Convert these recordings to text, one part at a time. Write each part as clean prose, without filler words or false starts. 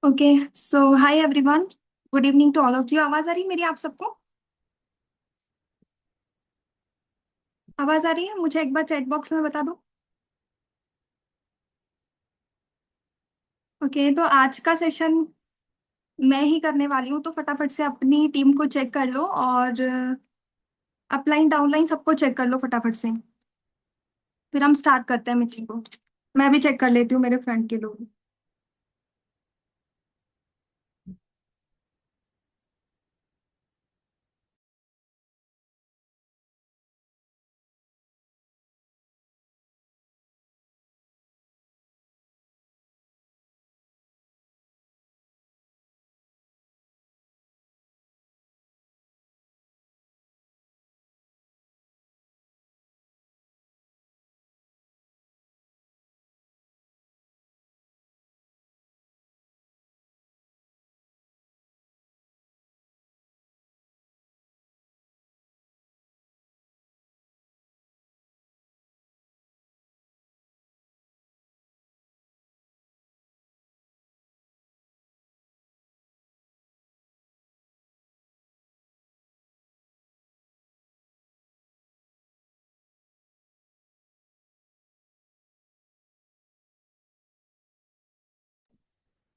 Okay. So hi everyone. Good evening to all of you. आवाज आ रही है मेरी आप सबको? आवाज आ रही है? मुझे एक बार चैट बॉक्स में बता दो। ओके, तो आज का सेशन मैं ही करने वाली हूँ, तो फटाफट से अपनी टीम को चेक कर लो और अपलाइन डाउनलाइन सबको चेक कर लो फटाफट से। फिर हम स्टार्ट करते हैं मीटिंग को। मैं भी चेक कर लेती हूँ मेरे फ्रेंड के लोग।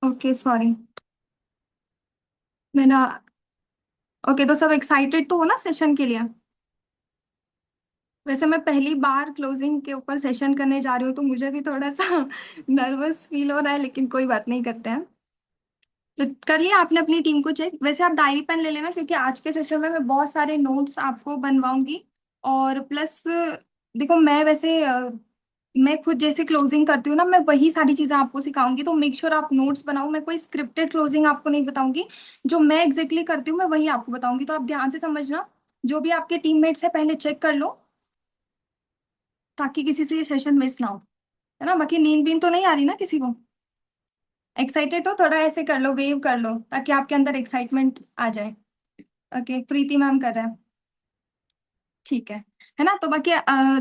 Okay, sorry. मैं ना। ओके, तो सब एक्साइटेड तो हो ना सेशन के लिए? वैसे मैं पहली बार क्लोजिंग के ऊपर सेशन करने जा रही हूँ, तो मुझे भी थोड़ा सा नर्वस फील हो रहा है, लेकिन कोई बात नहीं, करते हैं। तो कर लिया आपने अपनी टीम को चेक? वैसे आप डायरी पेन ले लेना, क्योंकि आज के सेशन में मैं बहुत सारे नोट्स आपको बनवाऊंगी। और प्लस देखो, मैं वैसे मैं खुद जैसे क्लोजिंग करती हूँ ना, मैं वही सारी चीजें आपको सिखाऊंगी, तो मेक श्योर आप नोट्स बनाओ। मैं कोई स्क्रिप्टेड क्लोजिंग आपको नहीं बताऊंगी। जो मैं एग्जैक्टली करती हूँ मैं वही आपको बताऊंगी, तो आप ध्यान से समझना। जो भी आपके टीममेट्स है पहले चेक कर लो, ताकि किसी से ये सेशन मिस ना हो। है ना? बाकी नींद बीन तो नहीं आ रही ना किसी को? एक्साइटेड हो? थोड़ा ऐसे कर लो, वेव कर लो, ताकि आपके अंदर एक्साइटमेंट आ जाए। ओके, प्रीति मैम कर रहे हैं। ठीक है ना? तो बाकी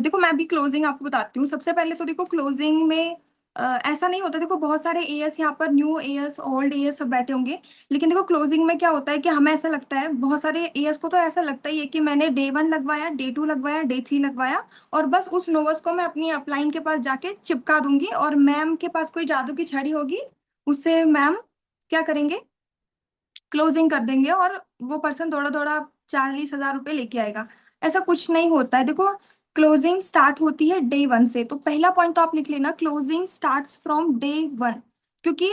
देखो, मैं भी क्लोजिंग आपको बताती हूँ। सबसे पहले तो देखो, क्लोजिंग में ऐसा नहीं होता। देखो, बहुत सारे एएस यहाँ पर, न्यू एएस, ओल्ड एएस सब बैठे होंगे। लेकिन देखो, क्लोजिंग में क्या होता है कि हमें ऐसा लगता है, बहुत सारे एएस को तो ऐसा लगता ही है कि मैंने डे 1 लगवाया, डे 2 लगवाया, डे 3 लगवाया, और बस उस नोवस को मैं अपनी अपलाइन के पास जाके चिपका दूंगी, और मैम के पास कोई जादू की छड़ी होगी, उससे मैम क्या करेंगे? क्लोजिंग कर देंगे, और वो पर्सन दौड़ा दौड़ा 40,000 रुपये लेके आएगा। ऐसा कुछ नहीं होता है। देखो, क्लोजिंग स्टार्ट होती है डे 1 से। तो पहला पॉइंट तो आप लिख लेना, क्लोजिंग स्टार्ट्स फ्रॉम डे 1। क्योंकि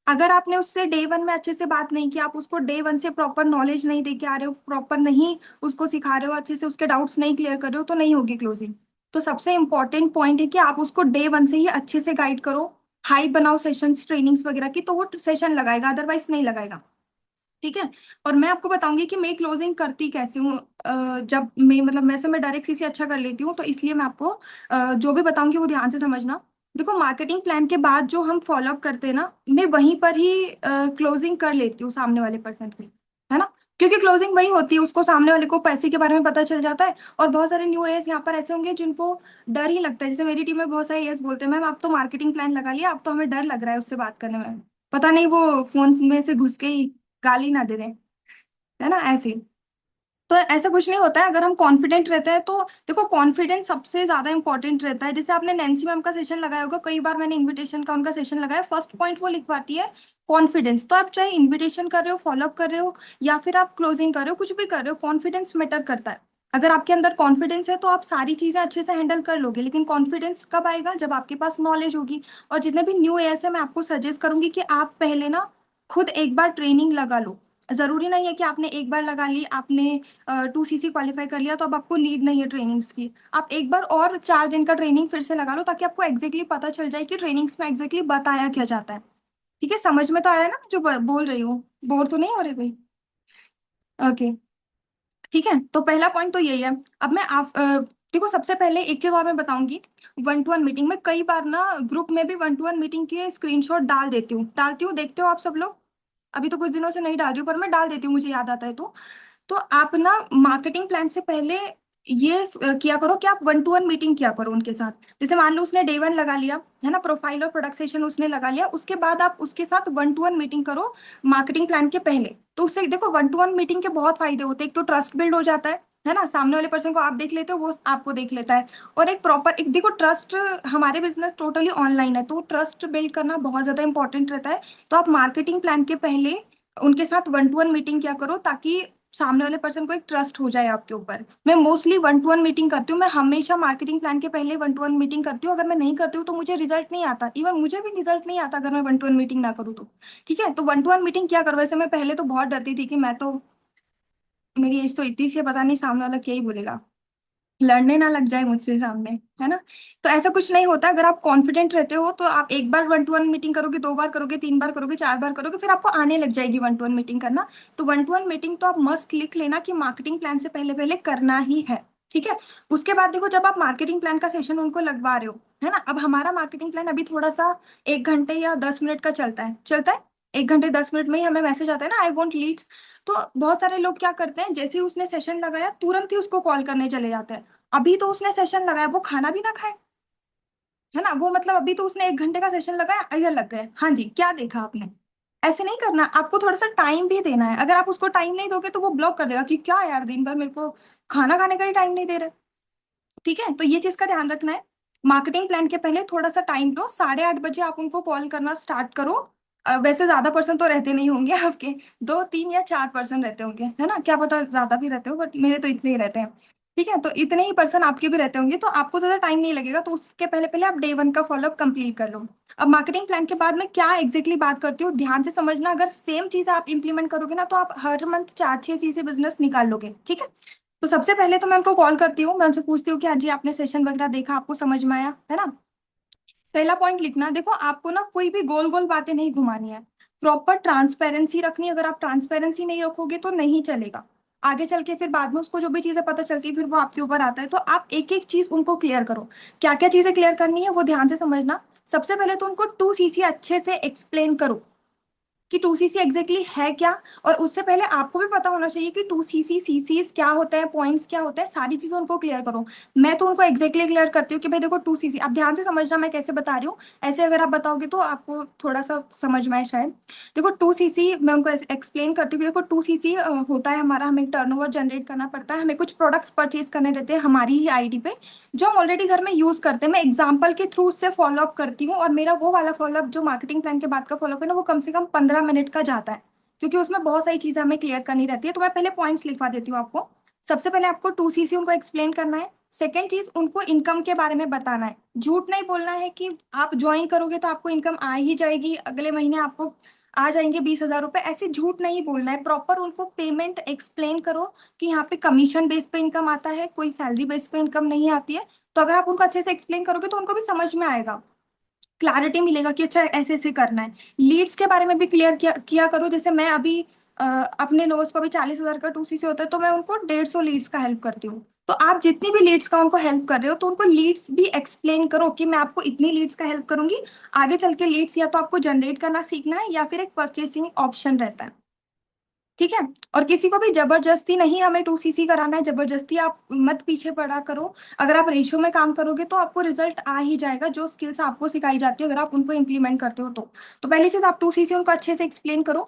अगर आपने उससे डे 1 में अच्छे से बात नहीं की, आप उसको डे 1 से प्रॉपर नॉलेज नहीं दे के आ रहे हो, प्रॉपर नहीं उसको सिखा रहे हो, अच्छे से उसके डाउट्स नहीं क्लियर कर रहे हो, तो नहीं होगी क्लोजिंग। तो सबसे इंपॉर्टेंट पॉइंट है कि आप उसको डे 1 से ही अच्छे से गाइड करो। हाई बनाओ सेशंस, ट्रेनिंग्स वगैरह की, तो वो सेशन लगाएगा, अदरवाइज नहीं लगाएगा। ठीक है? और मैं आपको बताऊंगी कि मैं क्लोजिंग करती कैसे हूँ। जब मैं, मतलब वैसे मैं डायरेक्ट सी से अच्छा कर लेती हूँ, तो इसलिए मैं आपको जो भी बताऊंगी वो ध्यान से समझना। देखो, मार्केटिंग प्लान के बाद जो हम फॉलोअप करते हैं ना, मैं वहीं पर ही क्लोजिंग कर लेती हूँ सामने वाले पर्सन की। है ना? क्योंकि क्लोजिंग वही होती है, उसको, सामने वाले को पैसे के बारे में पता चल जाता है। और बहुत सारे न्यू एस यहाँ पर ऐसे होंगे जिनको डर ही लगता है। जैसे मेरी टीम में बहुत सारे एस बोलते हैं, मैम आप तो मार्केटिंग प्लान लगा लिया, अब तो हमें डर लग रहा है उससे बात करने में। पता नहीं वो फोन में से घुस के ही गाली ना दे दें। है ना? ऐसे ही। तो ऐसा कुछ नहीं होता है अगर हम कॉन्फिडेंट रहते हैं तो। देखो, कॉन्फिडेंस सबसे ज्यादा इंपॉर्टेंट रहता है। जैसे आपने नैन्सी मैम का सेशन लगाया होगा, कई बार मैंने इनविटेशन का उनका सेशन लगाया, फर्स्ट पॉइंट वो लिखवाती है कॉन्फिडेंस। तो आप चाहे इनविटेशन कर रहे हो, फॉलोअप कर रहे हो, या फिर आप क्लोजिंग कर रहे हो, कुछ भी कर रहे हो, कॉन्फिडेंस मैटर करता है। अगर आपके अंदर कॉन्फिडेंस है तो आप सारी चीजें अच्छे से हैंडल कर लोगे। लेकिन कॉन्फिडेंस कब आएगा? जब आपके पास नॉलेज होगी। और जितने भी न्यू एएस है, मैं आपको सजेस्ट करूंगी कि आप पहले ना खुद एक बार ट्रेनिंग लगा लो। जरूरी नहीं है कि आपने एक बार लगा ली, आपने 2 CC क्वालिफाई कर लिया तो अब आपको नीड नहीं है ट्रेनिंग्स की। आप एक बार और 4 दिन का ट्रेनिंग फिर से लगा लो, ताकि आपको एग्जैक्टली पता चल जाए कि ट्रेनिंग्स में एग्जैक्टली बताया क्या जाता है। ठीक है? समझ में तो आ रहा है ना जो बोल रही हूँ? बोर तो नहीं हो रहे कोई? ओके। ठीक है, तो पहला पॉइंट तो यही है। अब मैं आप देखो, सबसे पहले एक चीज और मैं बताऊंगी। 1 to 1 मीटिंग में कई बार ना, ग्रुप में भी 1 to 1 मीटिंग के स्क्रीनशॉट डालती हूँ, देखते हो आप सब लोग? अभी तो कुछ दिनों से नहीं डाल रही हूँ, पर मैं डाल देती हूँ, मुझे याद आता है तो। तो आप ना मार्केटिंग प्लान से पहले किया करो कि आप 1-to-1 मीटिंग किया करो उनके साथ। जैसे मान लो उसने डे 1 लगा लिया है ना, प्रोफाइल और प्रोडक्ट सेशन उसने लगा लिया, उसके बाद आप उसके साथ 1-to-1 मीटिंग करो मार्केटिंग प्लान के पहले। तो उससे देखो 1-to-1 मीटिंग के बहुत फायदे होते हैं। एक तो ट्रस्ट बिल्ड हो जाता है ना, सामने वाले पर्सन को आप देख लेते हो, वो आपको देख लेता है। और एक प्रॉपर, एक देखो ट्रस्ट, हमारे बिजनेस टोटली ऑनलाइन है तो ट्रस्ट बिल्ड करना बहुत ज्यादा इंपॉर्टेंट रहता है। तो आप मार्केटिंग प्लान के पहले उनके साथ 1-to-1 मीटिंग क्या करो, ताकि सामने वाले पर्सन को एक ट्रस्ट हो जाए आपके ऊपर। मैं मोस्टली 1-to-1 मीटिंग करती हूँ, मैं हमेशा मार्केटिंग प्लान के पहले 1-to-1 मीटिंग करती हूँ। अगर मैं नहीं करती हूँ तो मुझे रिजल्ट नहीं आता, इवन मुझे भी रिजल्ट नहीं आता अगर मैं 1-to-1 मीटिंग ना करूँ तो। ठीक है, तो 1-to-1 मीटिंग क्या करो। वैसे मैं पहले तो बहुत डरती थी कि मैं तो, मेरी एज तो इतनी सी है, पता नहीं सामने वाला क्या ही बोलेगा, लड़ने ना लग जाए मुझसे सामने, है ना। तो ऐसा कुछ नहीं होता, अगर आप कॉन्फिडेंट रहते हो तो आप एक बार 1-to-1 मीटिंग करोगे, 2 बार करोगे, 3 बार करोगे, 4 बार करोगे, फिर आपको आने लग जाएगी 1-to-1 मीटिंग करना। तो 1-to-1 मीटिंग तो आप मस्ट लिख लेना कि मार्केटिंग प्लान से पहले पहले करना ही है। ठीक है। उसके बाद देखो, जब आप मार्केटिंग प्लान का सेशन उनको लगवा रहे हो, है ना, अब हमारा मार्केटिंग प्लान अभी थोड़ा सा 1 घंटे या 10 मिनट का चलता है 1 घंटे 10 मिनट में ही हमें मैसेज आता है ना, आई वॉन्ट लीड्स। तो बहुत सारे लोग क्या करते हैं, जैसे ही उसने सेशन लगाया तुरंत ही उसको कॉल करने चले जाते हैं। अभी तो उसने सेशन लगाया, वो खाना भी ना खाए, है ना, वो मतलब अभी तो उसने 1 घंटे का सेशन लगाया, इधर लग गए, हाँ जी क्या देखा आपने। ऐसे नहीं करना, आपको थोड़ा सा टाइम भी देना है। अगर आप उसको टाइम नहीं दोगे तो वो ब्लॉक कर देगा कि क्या यार, दिन भर मेरे को खाना खाने का ही टाइम नहीं दे रहे। ठीक है, तो ये चीज का ध्यान रखना है। मार्केटिंग प्लान के पहले थोड़ा सा टाइम लो, 8:30 बजे आप उनको कॉल करना स्टार्ट करो। वैसे ज्यादा पर्सन तो रहते नहीं होंगे आपके, 2 3 या 4 पर्सन रहते होंगे, है ना, क्या पता ज्यादा भी रहते हो, बट मेरे तो इतने ही रहते हैं। ठीक है, तो इतने ही पर्सन आपके भी रहते होंगे, तो आपको ज्यादा टाइम नहीं लगेगा, तो उसके पहले पहले आप डे 1 का फॉलोअप कंप्लीट कर लो। अब मार्केटिंग प्लान के बाद मैं क्या एग्जैक्टली बात करती हूँ, ध्यान से समझना। अगर सेम चीज आप इंप्लीमेंट करोगे ना, तो आप हर मंथ 4 6 चीजें बिजनेस निकाल लोगे। ठीक है। तो सबसे पहले तो मैं उनको कॉल करती हूँ, मैं उनसे पूछती हूँ कि हाँ जी आपने सेशन वगैरह देखा, आपको समझ में आया, है ना। पहला पॉइंट लिखना, देखो आपको ना कोई भी गोल गोल बातें नहीं घुमानी है, प्रॉपर ट्रांसपेरेंसी रखनी है। अगर आप ट्रांसपेरेंसी नहीं रखोगे तो नहीं चलेगा। आगे चल के फिर बाद में उसको जो भी चीजें पता चलती है फिर वो आपके ऊपर आता है। तो आप एक एक चीज उनको क्लियर करो, क्या क्या चीजें क्लियर करनी है वो ध्यान से समझना। सबसे पहले तो उनको 2CC अच्छे से एक्सप्लेन करो कि 2CC एग्जैक्टली है क्या। और उससे पहले आपको भी पता होना चाहिए कि 2CC सीसीज क्या होता है, पॉइंट्स क्या होता है, सारी चीजें उनको क्लियर करो। मैं तो उनको एग्जैक्टली क्लियर करती हूँ कि भाई देखो 2CC, आप ध्यान से समझना मैं कैसे बता रही हूँ। ऐसे अगर आप बताओगे तो आपको थोड़ा सा समझ में आए शायद। देखो 2CC मैं उनको एक्सप्लेन करती हूँ कि देखो 2CC होता है हमारा, हमें टर्नओवर जनरेट करना पड़ता है, हमें कुछ प्रोडक्ट्स परचेज करने रहते हैं हमारी ही आईडी पे, जो हम ऑलरेडी घर में यूज करते हैं। मैं एग्जाम्पल के थ्रू उससे फॉलोअप करती हूँ, और मेरा वो वाला फॉलोअप जो मार्केटिंग प्लान के बाद का फॉलोअप है ना, वो कम से कम 15 मिनट का जाता है, क्योंकि उसमें बहुत सारी चीजें हमें क्लियर करनी रहती है। तो मैं पहले पॉइंट्स लिखवा देती हूँ आपको। सबसे पहले आपको 2CC उनको एक्सप्लेन करना है। सेकेंड चीज, उनको इनकम के बारे में बताना है। झूठ नहीं बोलना है कि आप ज्वाइन करोगे तो आपको इनकम आ ही जाएगी, अगले महीने आपको आ जाएंगे 20,000 रुपए, ऐसे झूठ नहीं बोलना है। प्रॉपर उनको पेमेंट एक्सप्लेन करो कि यहाँ पे कमीशन बेस पे इनकम आता है, कोई सैलरी बेस पे इनकम नहीं आती है। तो अगर आप उनको अच्छे से एक्सप्लेन करोगे तो उनको भी समझ में आएगा, क्लैरिटी मिलेगा कि अच्छा ऐसे ऐसे करना है। लीड्स के बारे में भी क्लियर किया करो। जैसे मैं अभी अपने लोगों को अभी 40,000 का 2CC होता है, तो मैं उनको 150 लीड्स का हेल्प करती हूँ। तो आप जितनी भी लीड्स का उनको हेल्प कर रहे हो तो उनको लीड्स भी एक्सप्लेन करो कि मैं आपको इतनी लीड्स का हेल्प करूंगी। आगे चल के लीड्स या तो आपको जनरेट करना सीखना है या फिर एक परचेसिंग ऑप्शन रहता है। ठीक है। और किसी को भी जबरदस्ती नहीं हमें 2CC कराना है, जबरदस्ती आप मत पीछे पड़ा करो। अगर आप रेशियो में काम करोगे तो आपको रिजल्ट आ ही जाएगा, जो स्किल्स आपको सिखाई जाती है अगर आप उनको इम्प्लीमेंट करते हो तो पहली चीज आप 2CC उनको अच्छे से एक्सप्लेन करो।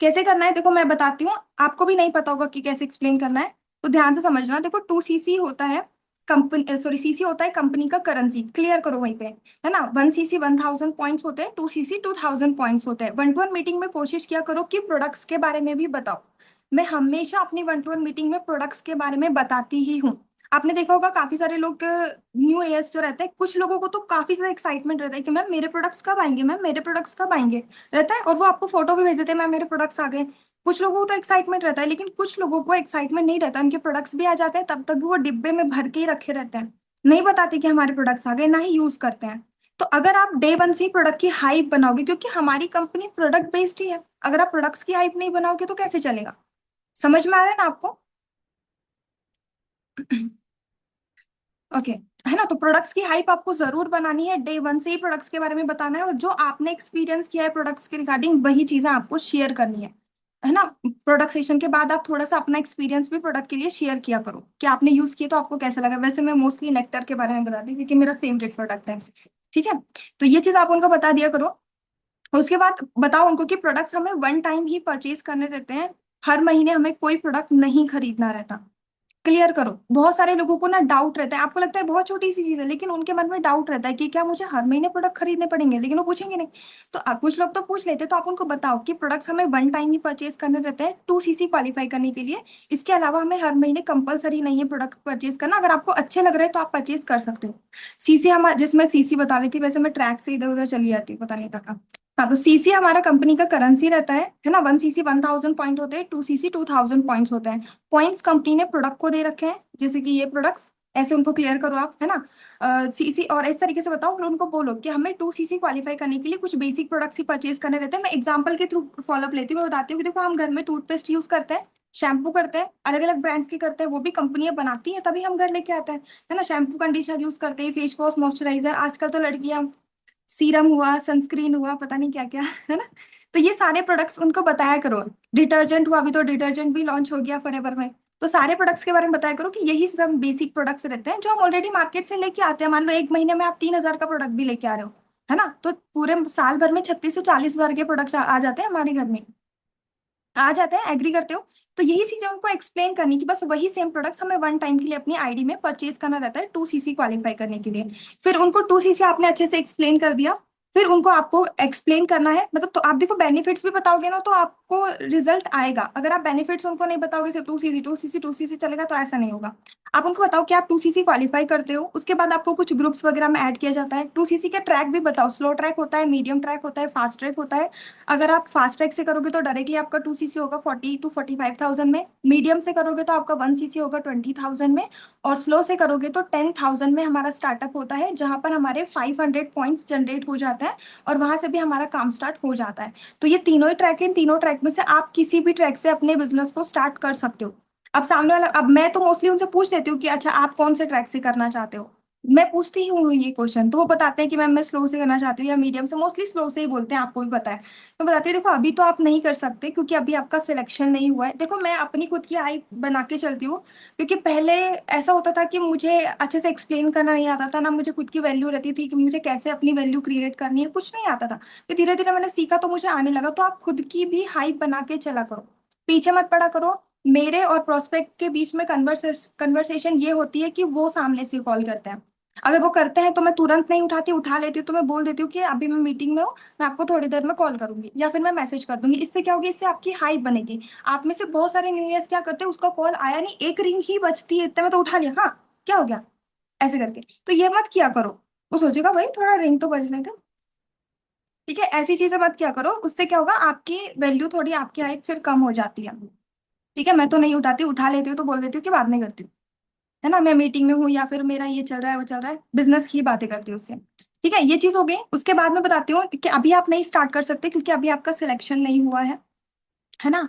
कैसे करना है देखो मैं बताती हूँ, आपको भी नहीं पता होगा कि कैसे एक्सप्लेन करना है, तो ध्यान से समझना। देखो 2CC होता है कंपनी, सॉरी सीसी होता है कंपनी का करेंसी, क्लियर करो वहीं पे, है ना। 1CC 1,000 पॉइंट्स होते हैं, 2CC 2,000 पॉइंट्स होते हैं। 1-to-1 मीटिंग में कोशिश किया करो कि प्रोडक्ट्स के बारे में भी बताओ। मैं हमेशा अपनी 1-to-1 मीटिंग में प्रोडक्ट्स के बारे में बताती ही हूँ। आपने देखा होगा काफी सारे लोग, न्यू एयर्स जो रहते हैं, कुछ लोगों को तो काफी ज्यादा एक्साइटमेंट रहता है कि मैम मेरे प्रोडक्ट्स कब आएंगे, मैम मेरे प्रोडक्ट्स कब आएंगे, रहता है। और वो आपको फोटो भी भेज देते हैं, मैम मेरे प्रोडक्ट्स आ गए। कुछ लोगों को तो एक्साइटमेंट रहता है, लेकिन कुछ लोगों को एक्साइटमेंट नहीं रहता, उनके प्रोडक्ट्स भी आ जाते हैं, तब तक भी वो डिब्बे में भर के ही रखे रहते हैं, नहीं बताते कि हमारे प्रोडक्ट्स आ गए, ना ही यूज करते हैं। तो अगर आप डे 1 से ही प्रोडक्ट की हाइप बनाओगे, क्योंकि हमारी कंपनी प्रोडक्ट बेस्ड ही है, अगर आप प्रोडक्ट्स की हाइप नहीं बनाओगे तो कैसे चलेगा। समझ में आ रहा है ना आपको। ओके, है ना। तो प्रोडक्ट्स की हाइप आपको जरूर बनानी है, डे 1 से ही प्रोडक्ट्स के बारे में बताना है, और जो आपने एक्सपीरियंस किया है प्रोडक्ट्स के रिगार्डिंग वही चीजें आपको शेयर करनी है। है ना। प्रोडक्ट सेशन के बाद आप थोड़ा सा अपना एक्सपीरियंस भी प्रोडक्ट के लिए शेयर किया करो कि आपने यूज किया तो आपको कैसा लगा। वैसे मैं मोस्टली नेक्टर के बारे में बताती हूँ क्योंकि मेरा फेवरेट प्रोडक्ट है। ठीक है, तो ये चीज आप उनको बता दिया करो। उसके बाद बताओ उनको कि प्रोडक्ट्स हमें वन टाइम ही परचेज करने रहते हैं, हर महीने हमें कोई प्रोडक्ट नहीं खरीदना रहता। क्लियर करो। बहुत सारे लोगों को ना डाउट रहता है, आपको लगता है बहुत छोटी सी चीज है लेकिन उनके मन में डाउट रहता है कि क्या मुझे हर महीने प्रोडक्ट खरीदने पड़ेंगे, लेकिन वो पूछेंगे नहीं। तो कुछ लोग तो पूछ लेते, तो आप उनको बताओ कि प्रोडक्ट्स हमें वन टाइम ही परचेज करने रहते हैं 2 सीसी क्वालिफाई करने के लिए। इसके अलावा हमें हर महीने कंपलसरी नहीं है प्रोडक्ट परचेज करना, अगर आपको अच्छे लग रहे हैं तो आप परचेज कर सकते हो। सीसी हम जिसमें सीसी बता रही थी, वैसे मैं ट्रैक से इधर उधर चली जाती हूँ, पता नहीं था। हाँ, तो सीसी हमारा कंपनी का करेंसी रहता है ना। 1 सीसी 1000 पॉइंट होते हैं, 2 सीसी 2000 पॉइंट्स होते हैं। पॉइंट्स कंपनी ने प्रोडक्ट को दे रखे हैं, जैसे कि ये प्रोडक्ट्स, ऐसे उनको क्लियर करो आप, है ना। सीसी और इस तरीके से बताओ, फिर उनको बोलो कि हमें 2 सीसी क्वालिफाई करने के लिए कुछ बेसिक प्रोडक्ट्स ही परचेज करने रहते हैं। मैं एग्जांपल के थ्रू फॉलोअप लेती हूँ, मैं बताती हूँ कि देखो हम घर में टूथपेस्ट यूज करते हैं, शैम्पू करते हैं, अलग अलग ब्रांड्स के करते हैं, वो भी कंपनियां बनाती हैं तभी हम घर लेके आते हैं, है ना। शैम्पू कंडीशनर यूज करते हैं, फेस वॉश, मॉइस्चराइजर, आजकल तो लड़कियां सीरम हुआ, सनस्क्रीन हुआ, पता नहीं क्या क्या, है ना। तो ये सारे प्रोडक्ट्स उनको बताया करो। डिटर्जेंट हुआ, अभी तो डिटर्जेंट भी लॉन्च हो गया फॉरएवर में। तो सारे प्रोडक्ट्स के बारे में बताया करो कि यही सब बेसिक प्रोडक्ट्स रहते हैं जो हम ऑलरेडी मार्केट से लेके आते हैं। मान लो एक महीने में आप 3000 का प्रोडक्ट भी लेके आ रहे हो, है ना, तो पूरे साल भर में 36 से 40 हजार के प्रोडक्ट्स आ जाते हैं हमारे घर में, आ जाते हैं। एग्री करते हो? तो यही चीजें उनको एक्सप्लेन करनी कि बस वही सेम प्रोडक्ट्स हमें वन टाइम के लिए अपनी आईडी में परचेज करना रहता है 2 सीसी क्वालिफाई करने के लिए। फिर उनको 2 सीसी आपने अच्छे से एक्सप्लेन कर दिया, फिर उनको आपको एक्सप्लेन करना है, मतलब तो आप देखो बेनिफिट्स भी बताओगे ना तो आपको रिजल्ट आएगा। अगर आप बेनिफिट्स उनको नहीं बताओगे, सिर्फ 2 सीसी चलेगा, तो ऐसा नहीं होगा। आप उनको बताओ कि आप 2 सीसी क्वालिफाई करते हो, उसके बाद आपको कुछ ग्रुप्स वगैरह में ऐड किया जाता है। 2 सीसी के ट्रैक भी बताओ, स्लो ट्रैक होता है, मीडियम ट्रैक होता है, फास्ट ट्रैक होता है। अगर आप फास्ट ट्रैक से करोगे तो डायरेक्टली आपका 2 सीसी होगा 40 to 45 thousand में, मीडियम से करोगे तो आपका 1 सीसी होगा 20,000 में, और स्लो से करोगे तो 10,000 में हमारा स्टार्टअप होता है, जहां पर हमारे 500 पॉइंट्स जनरेट हो जाता है और वहां से भी हमारा काम स्टार्ट हो जाता है। तो ये तीनों ही ट्रैक है, इन तीनों ट्रैक में से आप किसी भी ट्रैक से अपने बिजनेस को स्टार्ट कर सकते हो। अब सामने वाला, अब मैं तो मोस्टली उनसे पूछ लेती हूँ कि अच्छा आप कौन से ट्रैक से करना चाहते हो। मैं पूछती ही हूँ ये क्वेश्चन, तो वो बताते हैं कि मैम मैं स्लो से करना चाहती हूँ या मीडियम से, मोस्टली स्लो से ही बोलते हैं, आपको भी पता है। मैं बताती हूँ देखो अभी तो आप नहीं कर सकते क्योंकि अभी आपका सिलेक्शन नहीं हुआ है। देखो मैं अपनी खुद की आई बना के चलती हूँ, क्योंकि पहले ऐसा होता था कि मुझे अच्छे से एक्सप्लेन करना नहीं आता था ना, मुझे खुद की वैल्यू रहती थी कि मुझे कैसे अपनी वैल्यू क्रिएट करनी है, कुछ नहीं आता था। फिर धीरे धीरे मैंने सीखा तो मुझे आने लगा। तो आप खुद की भी हाइप बना के चला करो, पीछे मत पड़ा करो। मेरे और प्रोस्पेक्ट के बीच में कन्वर्सेशन ये होती है कि वो सामने से कॉल करते हैं। अगर वो करते हैं तो मैं तुरंत नहीं उठाती, उठा लेती हूँ तो मैं बोल देती हूँ कि अभी मैं मीटिंग में हूँ, मैं आपको थोड़ी देर में कॉल करूंगी, या फिर मैं मैसेज कर दूंगी। इससे क्या होगी, इससे आपकी हाइप बनेगी। आप में से बहुत सारे न्यू ईयर्स क्या करते हैं, उसका कॉल आया नहीं, एक रिंग ही बजती है, इतने में तो उठा लिया, हाँ क्या हो गया, ऐसे करके। तो ये मत किया करो, वो सोचेगा भाई थोड़ा रिंग तो बजने दे। ठीक है, ऐसी चीजें मत किया करो, उससे क्या होगा, आपकी वैल्यू थोड़ी, आपकी हाइप फिर कम हो जाती है। ठीक है, मैं तो नहीं उठाती, उठा लेती हूँ तो बोल देती हूँ कि बाद में करती हूँ, है ना, मैं मीटिंग में हूँ या फिर मेरा ये चल रहा है वो चल रहा है, बिजनेस की बातें करती हूँ उससे। ठीक है, ये चीज हो गई। उसके बाद में बताती हूँ कि अभी आप नहीं स्टार्ट कर सकते क्योंकि अभी आपका सिलेक्शन नहीं हुआ है ना।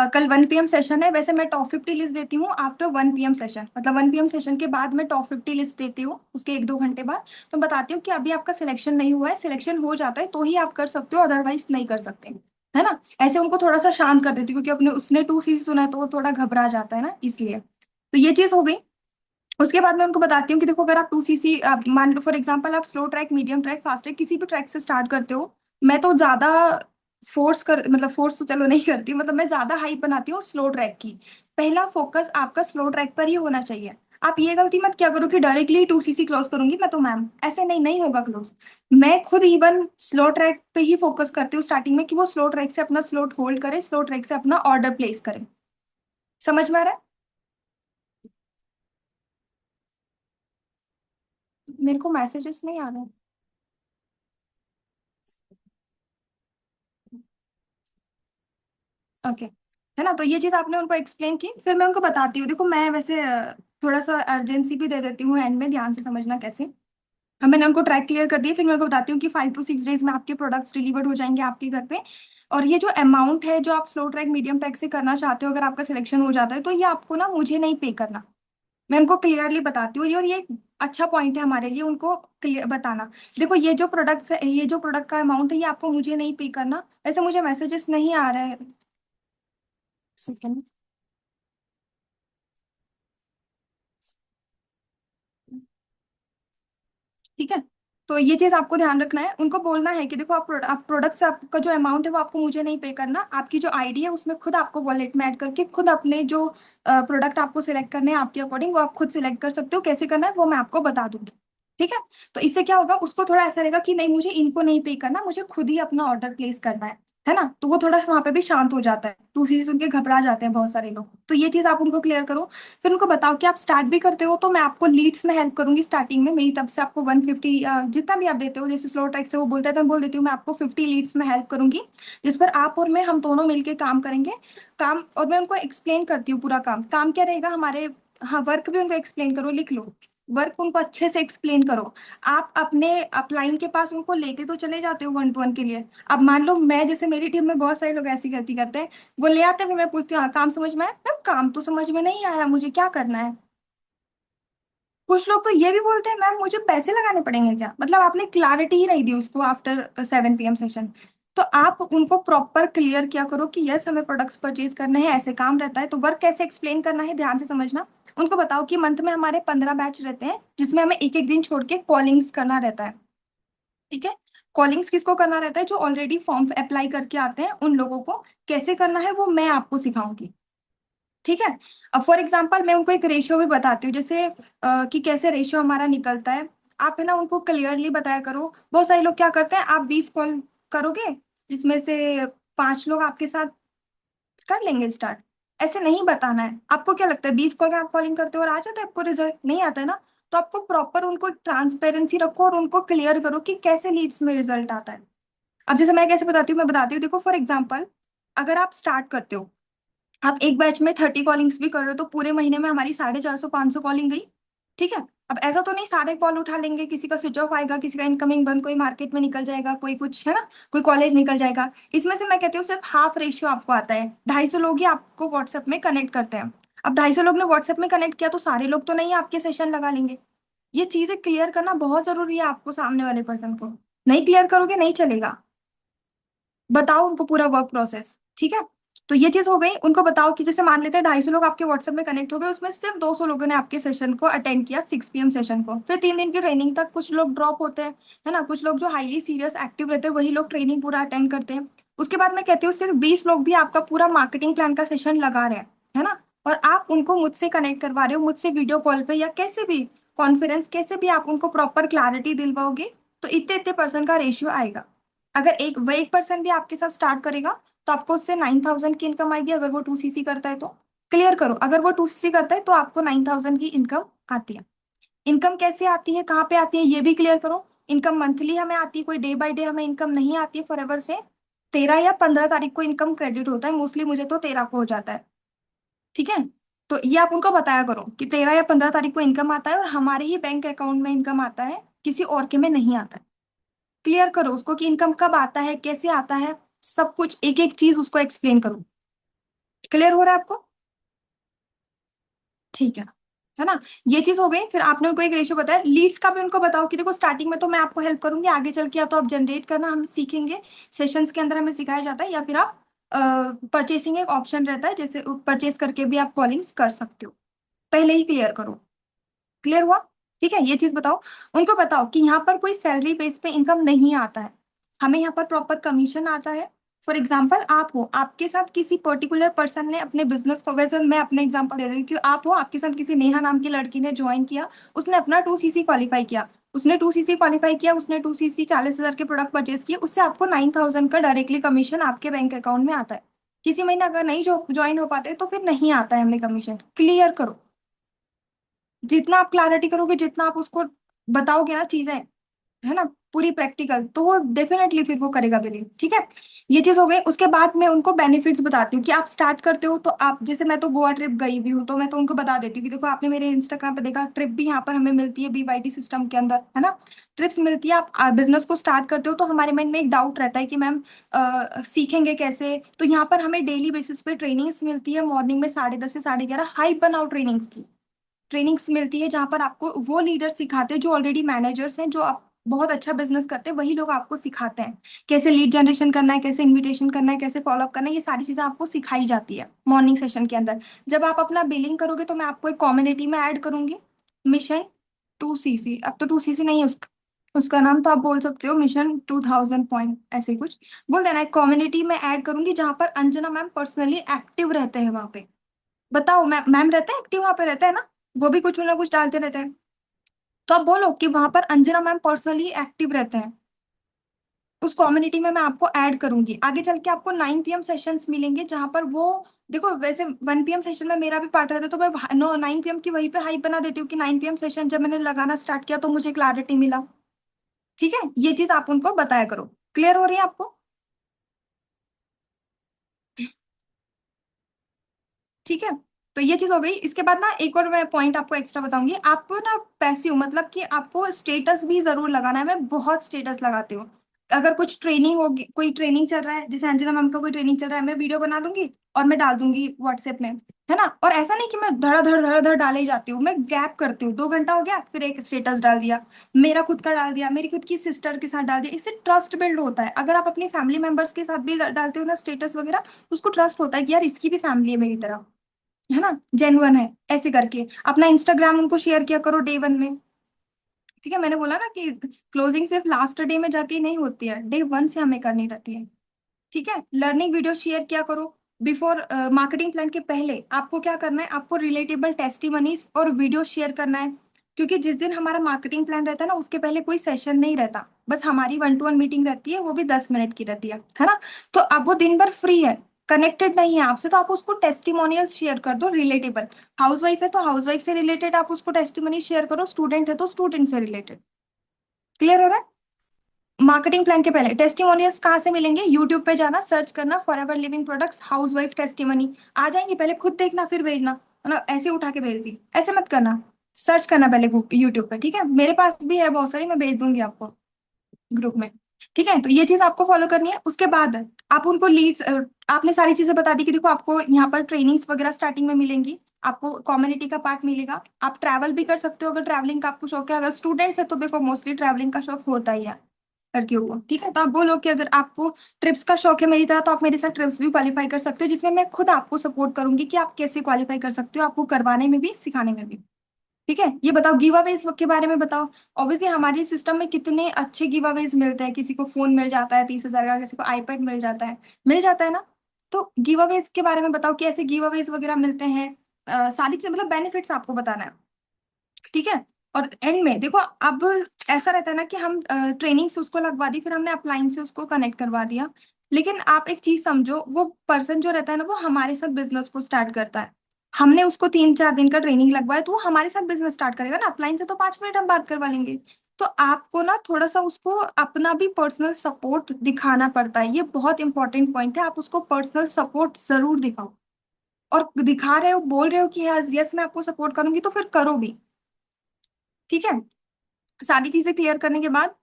कल 1 PM सेशन है, वैसे मैं टॉप 50 लिस्ट देती हूँ आफ्टर 1 PM सेशन, मतलब 1 PM सेशन के बाद मैं टॉप 50 लिस्ट देती हूँ उसके 1-2 घंटे बाद। तो बताती हूँ कि अभी आपका सिलेक्शन नहीं हुआ है, सिलेक्शन हो जाता है तो ही आप कर सकते हो, अदरवाइज नहीं कर सकते, है ना। ऐसे उनको थोड़ा सा शांत कर देती हूँ क्योंकि अपने उसने 2 सीसी सुना है तो वो थोड़ा घबरा जाता है ना, इसलिए। तो ये चीज हो गई। उसके बाद मैं उनको बताती हूँ कि देखो अगर आप 2 सीसी, मान लो फॉर एग्जांपल आप slow track, medium track, fast track किसी भी ट्रैक से स्टार्ट करते हो। मैं तो ज्यादा मतलब फोर्स तो चलो नहीं करती, मतलब मैं ज्यादा हाइप बनाती हूँ स्लो ट्रैक की। पहला फोकस आपका स्लो ट्रैक पर ही होना चाहिए। आप ये गलती मत क्या करो कि डायरेक्टली 2 सीसी क्लोज करूंगी मैं तो मैम, ऐसे नहीं, नहीं होगा क्लोज। मैं खुद इवन स्लो ट्रैक पे ही फोकस करती हूँ स्टार्टिंग में कि वो स्लो ट्रैक से अपना स्लोट होल्ड करे, स्लो ट्रैक से अपना ऑर्डर प्लेस करे। समझ में आ रहा है? मेरे को मैसेजेस नहीं आ रहे। ओके, है ना। तो ये चीज आपने उनको एक्सप्लेन की, फिर मैं उनको बताती हूँ देखो मैं वैसे थोड़ा सा अर्जेंसी भी दे देती हूँ एंड में, ध्यान से समझना कैसे। मैंने उनको ट्रैक क्लियर कर दिया, फिर मैं उनको बताती हूँ कि 5 to 6 डेज में आपके प्रोडक्ट्स डिलीवर्ड हो जाएंगे आपके घर पे। और ये जो अमाउंट है जो आप स्लो ट्रैक, मीडियम ट्रैक से करना चाहते हो, अगर आपका सिलेक्शन हो जाता है तो ये आपको ना मुझे नहीं पे करना। मैं उनको क्लियरली बताती हूँ, और ये एक अच्छा पॉइंट है हमारे लिए उनको क्लियर बताना। देखो ये जो प्रोडक्ट्स है, ये जो प्रोडक्ट का अमाउंट है, ये आपको मुझे नहीं पे करना। वैसे मुझे मैसेजेस नहीं आ रहे हैं। सेकंड। ठीक है। तो ये चीज आपको ध्यान रखना है, उनको बोलना है कि देखो आप प्रोडक्ट से आपका जो अमाउंट है वो आपको मुझे नहीं पे करना, आपकी जो आईडी है उसमें खुद आपको वॉलेट में ऐड करके खुद अपने जो प्रोडक्ट आपको सिलेक्ट करने हैं आपके अकॉर्डिंग, वो आप खुद सिलेक्ट कर सकते हो, कैसे करना है वो मैं आपको बता दूंगी। ठीक है। तो इससे क्या होगा, उसको थोड़ा ऐसा रहेगा कि नहीं मुझे इनको नहीं पे करना, मुझे खुद ही अपना ऑर्डर प्लेस करना है ना, तो वो थोड़ा वहां पे भी शांत हो जाता है, दूसरी से उनके घबरा जाते हैं बहुत सारे लोग, तो ये चीज आप उनको क्लियर करो। फिर उनको बताओ कि आप स्टार्ट भी करते हो तो मैं आपको लीड्स में हेल्प करूंगी स्टार्टिंग में, मेरी तरफ से आपको 150 जितना भी आप देते हो, जैसे स्लो ट्रैक से वो बोलता है तो मैं बोल देती हूँ मैं आपको 50 लीड्स में हेल्प करूंगी, जिस पर आप और मैं हम दोनों मिलके काम करेंगे। काम, और मैं उनको एक्सप्लेन करती हूँ पूरा काम, काम क्या रहेगा हमारे। हाँ, वर्क भी उनको एक्सप्लेन करो, लिख लो, वर्क उनको अच्छे से एक्सप्लेन करो। आप अपने अपलाइन के पास उनको लेके तो चले जाते हो 1 to 1 के लिए। अब मान लो मैं, जैसे मेरी टीम में बहुत सारे लोग ऐसी गलती करते हैं, वो ले आते हैं, फिर मैं पूछती हूँ हाँ काम समझ में आया मैम, काम तो समझ में नहीं आया, मुझे क्या करना है। कुछ लोग तो ये भी बोलते हैं मैम मुझे पैसे लगाने पड़ेंगे क्या, मतलब आपने क्लैरिटी ही नहीं दी उसको आफ्टर 7 PM सेशन। तो आप उनको प्रॉपर क्लियर किया करो कि यस हमें प्रोडक्ट्स परचेज करने हैं, ऐसे काम रहता है, तो वर्क कैसे एक्सप्लेन करना है ध्यान से समझना। उनको बताओ कि मंथ में हमारे 15 बैच रहते हैं, जिसमें हमें एक एक दिन छोड़ के कॉलिंग्स करना रहता है। ठीक है। कॉलिंग्स किसको करना रहता है, जो ऑलरेडी फॉर्म अप्लाई करके आते हैं उन लोगों को कैसे करना है वो मैं आपको सिखाऊंगी। ठीक है। अब फॉर एग्जाम्पल मैं उनको एक रेशियो भी बताती हूँ, जैसे कि कैसे रेशियो हमारा निकलता है। आप है ना उनको क्लियरली बताया करो, बहुत सारे लोग क्या करते हैं, आप 20 कॉल करोगे जिसमें से 5 लोग आपके साथ कर लेंगे स्टार्ट, ऐसे नहीं बताना है। आपको क्या लगता है 20 कॉल में आप कॉलिंग करते हो और आ जाता है आपको रिजल्ट, नहीं आता है ना। तो आपको प्रॉपर उनको ट्रांसपेरेंसी रखो और उनको क्लियर करो कि कैसे लीड्स में रिजल्ट आता है। अब जैसे मैं कैसे बताती हूँ, मैं बताती हूँ, देखो फॉर एग्जाम्पल अगर आप स्टार्ट करते हो, आप एक बैच में 30 कॉलिंग्स भी कर रहे हो, तो पूरे महीने में हमारी 450 500 कॉलिंग गई। ठीक है। अब ऐसा तो नहीं सारे कॉल उठा लेंगे, किसी का स्विच ऑफ आएगा, किसी का इनकमिंग बंद, कोई मार्केट में निकल जाएगा, कोई कुछ है ना, कोई कॉलेज निकल जाएगा। इसमें से मैं कहती हूँ सिर्फ हाफ रेशियो आपको आता है, 250 लोग ही आपको व्हाट्सएप में कनेक्ट करते हैं। अब 250 लोग ने व्हाट्सएप में कनेक्ट किया तो सारे लोग तो नहीं आपके सेशन लगा लेंगे। ये चीजें क्लियर करना बहुत जरूरी है आपको सामने वाले पर्सन को, नहीं क्लियर करोगे नहीं चलेगा। बताओ उनको पूरा वर्क प्रोसेस। ठीक है। तो ये चीज हो गई, उनको बताओ कि जैसे मान लेते हैं 250 लोग आपके व्हाट्सएप में कनेक्ट हो गए, उसमें सिर्फ 200 लोगों ने आपके सेशन को अटेंड किया, 6 PM सेशन को, फिर 3 दिन की ट्रेनिंग तक कुछ लोग ड्रॉप होते हैं, है ना, कुछ लोग जो हाईली सीरियस एक्टिव रहते हैं वही लोग ट्रेनिंग पूरा अटेंड करते हैं। उसके बाद मैं कहती हूँ सिर्फ 20 लोग भी आपका पूरा मार्केटिंग प्लान का सेशन लगा रहे हैं, है ना, और आप उनको मुझसे कनेक्ट करवा रहे हो, मुझसे वीडियो कॉल पे या कैसे भी कॉन्फ्रेंस, कैसे भी आप उनको प्रॉपर क्लैरिटी दिलवाओगे, तो इतने इतने परसेंट का रेशियो आएगा। अगर एक वो 1% भी आपके साथ स्टार्ट करेगा तो आपको उससे 9,000 की इनकम आएगी, अगर वो 2cc करता है तो। क्लियर करो, अगर वो 2cc करता है तो आपको 9,000 की इनकम आती है। इनकम कैसे आती है, कहाँ पे आती है, ये भी क्लियर करो। इनकम मंथली हमें आती है, कोई डे बाय डे हमें इनकम नहीं आती है फॉर एवर से। 13 या 15 तारीख को इनकम क्रेडिट होता है मोस्टली, मुझे तो 13 को हो जाता है। ठीक है। तो ये आप उनको बताया करो कि 13 या 15 तारीख को इनकम आता है और हमारे ही बैंक अकाउंट में इनकम आता है, किसी और के में नहीं आता है। क्लियर करो उसको कि इनकम कब आता है, कैसे आता है, सब कुछ एक एक चीज उसको एक्सप्लेन करो। क्लियर हो रहा है आपको। ठीक है ना। ये चीज हो गई, फिर आपने उनको एक रेशियो बताया, लीड्स का भी उनको बताओ कि देखो स्टार्टिंग में तो मैं आपको हेल्प करूंगी, आगे चल के या तो आप जनरेट करना हम सीखेंगे, सेशंस के अंदर हमें सिखाया जाता है, या फिर आप परचेसिंग एक ऑप्शन रहता है, जैसे परचेस करके भी आप कॉलिंग्स कर सकते हो। पहले ही क्लियर करो। क्लियर हुआ। ठीक है। ये चीज बताओ, उनको बताओ कि यहाँ पर कोई सैलरी बेस पे इनकम नहीं आता है, हमें यहाँ पर प्रॉपर कमीशन आता है। फॉर एग्जाम्पल आप हो, आपके साथ किसी पर्टिकुलर पर्सन ने अपने बिजनेस को, वैसे मैं अपने एग्जांपल दे रही हूँ कि आप हो, आपके साथ किसी नेहा नाम की लड़की ने ज्वाइन किया, उसने अपना 2cc क्वालिफाई किया, उसने 2cc क्वालिफाई किया, उसने 2cc 40,000 के प्रोडक्ट परचेज किए, उससे आपको 9,000 का डायरेक्टली कमीशन आपके बैंक अकाउंट में आता है। किसी महीने अगर नहीं जो ज्वाइन हो पाते तो फिर नहीं आता है हमें कमीशन। क्लियर करो, जितना आप क्लैरिटी करोगे, जितना आप उसको बताओगे ना चीजें, है ना, पूरी प्रैक्टिकल, तो वो डेफिनेटली फिर वो करेगा बिलीव। ठीक है। ये चीज हो गई, उसके बाद मैं उनको बेनिफिट्स बताती हूँ कि आप स्टार्ट करते हो तो आप, जैसे मैं तो गोवा ट्रिप गई भी हूँ तो मैं तो उनको बता देती हूँ कि देखो आपने मेरे इंस्टाग्राम पे देखा, ट्रिप भी यहाँ पर हमें मिलती है BYD सिस्टम के अंदर, है ना, ट्रिप्स मिलती है। आप बिजनेस को स्टार्ट करते हो तो हमारे माइंड में एक डाउट रहता है कि मैम सीखेंगे कैसे, तो यहाँ पर हमें डेली बेसिस पे ट्रेनिंग्स मिलती है, मॉर्निंग में 10:30 से 11:30 हाई बर्न ट्रेनिंग्स की ट्रेनिंग्स मिलती है, जहाँ पर आपको वो लीडर सिखाते हैं जो ऑलरेडी मैनेजर्स हैं, जो बहुत अच्छा बिजनेस करते हैं वही लोग आपको सिखाते हैं। कैसे लीड जनरेशन करना है, कैसे इनविटेशन करना है, कैसे फॉलो अप करना है, ये सारी चीजें आपको सिखाई जाती है मॉर्निंग सेशन के अंदर। जब आप अपना बिलिंग करोगे तो मैं आपको एक कम्युनिटी में ऐड करूंगी, मिशन 2CC। अब तो 2CC नहीं है उसका, उसका नाम तो आप बोल सकते हो मिशन 2000 पॉइंट, ऐसे कुछ बोल देना। एक कम्युनिटी में ऐड करूंगी जहां पर अंजना मैम पर्सनली एक्टिव रहते हैं वहां पे। बताओ, मैम मैम रहते हैं एक्टिव वहां पे, रहते हैं ना, वो भी कुछ ना कुछ डालते रहते हैं। तो आप बोलो कि वहां पर अंजना मैम पर्सनली एक्टिव रहते हैं, उस कम्युनिटी में मैं आपको ऐड करूंगी। आगे चल के आपको 9 PM सेशंस मिलेंगे जहां पर वो, देखो वैसे 1 PM सेशन में मेरा भी पार्ट रहता है, तो मैं 9 PM की वहीं पे हाइप बना देती हूँ कि 9 PM सेशन जब मैंने लगाना स्टार्ट किया तो मुझे क्लैरिटी मिला। ठीक है, ये चीज आप उनको बताया करो। क्लियर हो रही है आपको? ठीक है, तो ये चीज हो गई। इसके बाद ना एक और मैं पॉइंट आपको एक्स्ट्रा बताऊंगी। आपको ना पैसिव, मतलब कि आपको स्टेटस भी जरूर लगाना है। मैं बहुत स्टेटस लगाती हूँ। अगर कुछ ट्रेनिंग होगी, कोई ट्रेनिंग चल रहा है, जैसे अंजना मैम का कोई ट्रेनिंग चल रहा है, मैं वीडियो बना दूंगी और मैं डाल दूंगी व्हाट्सएप में, है ना। और ऐसा नहीं कि मैं धड़ाधड़ धड़ाधड़ डाले ही जाती हूँ, मैं गैप करती हूँ। 2 घंटा हो गया, फिर एक स्टेटस डाल दिया, मेरा खुद का डाल दिया, मेरी खुद की सिस्टर के साथ डाल दिया। इससे ट्रस्ट बिल्ड होता है। अगर आप अपनी फैमिली मेंबर्स के साथ भी डालते हो ना स्टेटस वगैरह, तो उसको ट्रस्ट होता है कि यार इसकी भी फैमिली है मेरी तरह, है ना, जेन्युइन है। ऐसे करके अपना इंस्टाग्राम उनको शेयर किया करो डे 1 में। ठीक है, मैंने बोला ना कि क्लोजिंग सिर्फ लास्ट डे में जाके नहीं होती है, डे 1 से हमें करनी रहती है। ठीक है, लर्निंग वीडियो शेयर किया करो। बिफोर मार्केटिंग प्लान के पहले आपको क्या करना है, आपको रिलेटेबल टेस्टिमनीज और वीडियो शेयर करना है। क्योंकि जिस दिन हमारा मार्केटिंग प्लान रहता है ना, उसके पहले कोई सेशन नहीं रहता, बस हमारी 1 to 1 मीटिंग रहती है, वो भी 10 मिनट की रहती है ना। तो अब वो दिन भर फ्री है, कनेक्टेड नहीं है आपसे, तो आप उसको टेस्टिमोनियल्स शेयर कर दो रिलेटेबल। हाउस वाइफ है तो हाउस वाइफ से रिलेटेड आप उसको टेस्टिमनी शेयर करो, स्टूडेंट है तो स्टूडेंट से रिलेटेड। क्लियर हो रहा है? मार्केटिंग प्लान के पहले टेस्टिमोनियल्स कहाँ से मिलेंगे? यूट्यूब पे जाना, सर्च करना forever living products housewife testimony, आ जाएंगे। पहले खुद देखना फिर भेजना, ना ऐसे उठा के भेज दी, ऐसे मत करना। सर्च करना पहले यूट्यूब पे, ठीक है। मेरे पास भी है बहुत सारी, मैं भेज दूंगी आपको ग्रुप में। ठीक है, तो ये चीज आपको फॉलो करनी है। उसके बाद आप उनको लीड्स, आपने सारी चीजें बता दी कि देखो आपको यहाँ पर ट्रेनिंग्स वगैरह स्टार्टिंग में मिलेंगी, आपको कम्युनिटी का पार्ट मिलेगा, आप ट्रैवल भी कर सकते हो अगर ट्रैवलिंग का आपको शौक है। अगर स्टूडेंट्स है तो देखो मोस्टली ट्रैवलिंग का शौक होता ही है लड़कियों को। ठीक है, तो आप बोलो कि अगर आपको ट्रिप्स का शौक है मेरी तरह, तो आप मेरे साथ ट्रिप्स भी क्वालिफाई कर सकते हो, जिसमें मैं खुद आपको सपोर्ट करूंगी कि आप कैसे क्वालिफाई कर सकते हो, आपको करवाने में भी सिखाने में भी। ठीक है, ये बताओ गिव अवेज के बारे में बताओ। ऑब्वियसली हमारे सिस्टम में कितने अच्छे गिव अवेज मिलते हैं, किसी को फोन मिल जाता है 30,000 का, किसी को आईपैड मिल जाता है, मिल जाता है ना। तो गिव अवेज के बारे में बताओ कि ऐसे गिव अवेज वगैरह मिलते हैं। सारी चीज मतलब बेनिफिट्स आपको बताना है। ठीक है, और एंड में देखो अब ऐसा रहता है ना कि हम ट्रेनिंग से उसको लगवा दी, फिर हमने अपलाइन से उसको कनेक्ट करवा दिया। लेकिन आप एक चीज समझो, वो पर्सन जो रहता है ना, वो हमारे साथ बिजनेस को स्टार्ट करता है। हमने उसको 3-4 दिन का ट्रेनिंग लगवाया तो वो हमारे साथ बिजनेस स्टार्ट करेगा ना। अपलाइन से तो 5 मिनट हम बात करवा लेंगे। तो आपको ना थोड़ा सा उसको अपना भी पर्सनल सपोर्ट दिखाना पड़ता है, ये बहुत इंपॉर्टेंट पॉइंट है। आप उसको पर्सनल सपोर्ट जरूर दिखाओ, और दिखा रहे हो, बोल रहे हो कि यस यस मैं आपको सपोर्ट करूंगी, तो फिर करो भी। ठीक है, सारी चीजें क्लियर करने के बाद,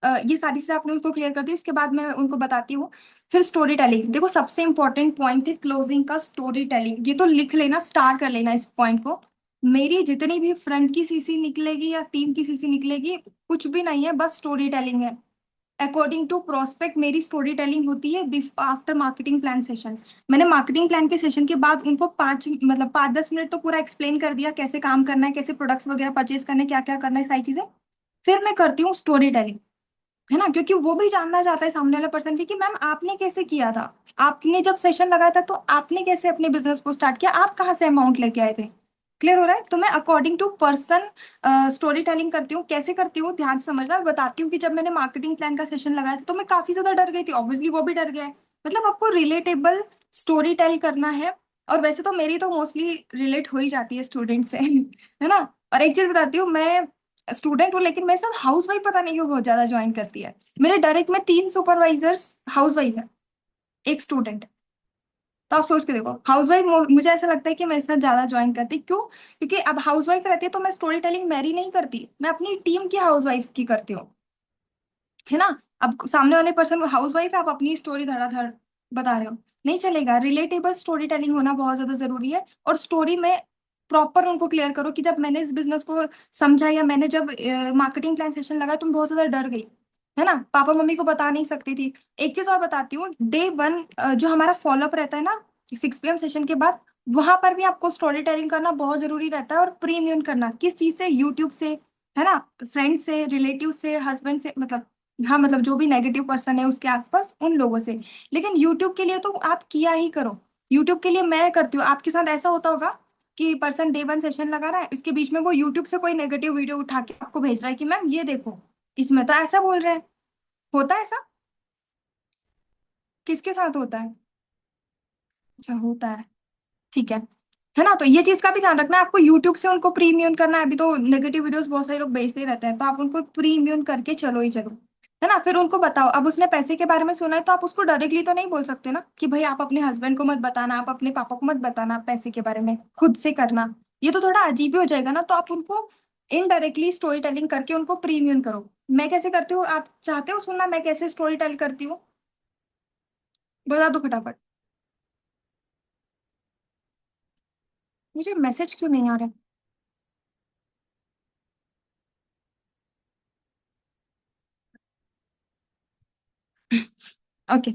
ये सारी चीजें आपने उनको क्लियर कर दी, उसके बाद मैं उनको बताती हूँ। फिर स्टोरी टेलिंग, देखो सबसे इंपॉर्टेंट पॉइंट है क्लोजिंग का स्टोरी टेलिंग। ये तो लिख लेना, स्टार कर लेना इस पॉइंट को। मेरी जितनी भी फ्रंट की सीसी निकलेगी या टीम की सीसी निकलेगी, कुछ भी नहीं है, बस स्टोरी टेलिंग है। अकॉर्डिंग टू प्रोस्पेक्ट मेरी स्टोरी टेलिंग होती है आफ्टर मार्केटिंग प्लान सेशन। मैंने मार्केटिंग प्लान के सेशन के बाद उनको 5-10 मिनट तो पूरा एक्सप्लेन कर दिया, कैसे काम करना है, कैसे प्रोडक्ट्स वगैरह परचेज करना है, क्या क्या करना है, सारी चीजें। फिर मैं करती हूँ स्टोरी टेलिंग, है ना, क्योंकि वो भी जानना चाहता है सामने वाला पर्सन भी कि मैम आपने कैसे किया था, आपने जब सेशन लगाया था तो आपने कैसे अपने बिजनेस को स्टार्ट किया, आप कहाँ से अमाउंट लेके आए थे। क्लियर हो रहा है? तो मैं according to person story telling करती हूँ। कैसे करती हूँ ध्यान से समझना, मैं बताती हूँ कि जब मैंने मार्केटिंग प्लान का सेशन लगाया था तो मैं काफी ज्यादा डर गई थी, ऑब्वियसली वो भी डर गया है। मतलब आपको रिलेटेबल स्टोरी टेल करना है। और वैसे तो मेरी तो मोस्टली रिलेट हो ही जाती है स्टूडेंट से है ना। और एक चीज बताती हूँ, मैं स्टूडेंट हूँ लेकिन मेरे साथ हाउस वाइफ पता नहीं क्यों बहुत ज्यादा ज्वाइन करती है। मेरे डायरेक्ट में 3 सुपरवाइजर्स हाउस वाइफ है, एक स्टूडेंट। तो आप सोच के देखो, हाउस वाइफ मुझे ऐसा लगता है कि मैं इसमें ज्यादा ज्वाइन करती, क्यों? क्योंकि अब हाउस वाइफ रहती है तो मैं स्टोरी टेलिंग मेरी नहीं करती, मैं अपनी टीम की हाउस वाइफ की करती हूँ, है ना। अब सामने वाले पर्सन को हाउस वाइफ है, आप अपनी स्टोरी धड़ाधड़ बता रहे हो, नहीं चलेगा। रिलेटेबल स्टोरी टेलिंग होना बहुत ज्यादा जरूरी है। और स्टोरी में प्रॉपर उनको क्लियर करो कि जब मैंने इस बिजनेस को समझा, या मैंने जब मार्केटिंग प्लान सेशन लगा, तुम बहुत ज्यादा डर गई, है ना, पापा मम्मी को बता नहीं सकती थी। एक चीज और बताती हूँ, डे 1 जो हमारा फॉलोअप रहता है ना 6 PM सेशन के बाद, वहां पर भी आपको स्टोरी टेलिंग करना बहुत जरूरी रहता है। और प्री इम्यून करना किस चीज से, यूट्यूब से, है ना, फ्रेंड से, रिलेटिव से, हस्बैंड से, मतलब हाँ, मतलब जो भी नेगेटिव पर्सन है उसके आसपास उन लोगों से। लेकिन यूट्यूब के लिए तो आप किया ही करो। यूट्यूब के लिए मैं करती हूँ, आपके साथ ऐसा होता होगा कि पर्सन डे 1 सेशन लगा रहा है, इसके बीच में वो यूट्यूब से कोई नेगेटिव वीडियो उठा के आपको भेज रहा है कि मैम ये देखो, इसमें तो ऐसा बोल रहे हैं। होता है ऐसा? किसके साथ होता है? अच्छा, होता है। ठीक है ना, तो ये चीज का भी ध्यान रखना है आपको, यूट्यूब से उनको प्री इम्यून करना है। अभी तो नेगेटिव वीडियोस बहुत सारे लोग भेजते ही रहते हैं, तो आप उनको प्री इम्यून करके चलो ही चलो, है ना। फिर उनको बताओ, अब उसने पैसे के बारे में सुना है तो आप उसको डायरेक्टली तो नहीं बोल सकते ना कि भाई आप अपने हस्बैंड को मत बताना, आप अपने पापा को मत बताना पैसे के बारे में, खुद से करना। ये तो थोड़ा अजीब ही हो जाएगा ना, तो आप उनको इनडायरेक्टली स्टोरी टेलिंग करके उनको प्री इम्यून करो। मैं कैसे करती हूँ, आप चाहते हो सुनना मैं कैसे स्टोरी टेल करती हूँ? बता दो फटाफट। मुझे मैसेज क्यों नहीं आ रहा है? ओके,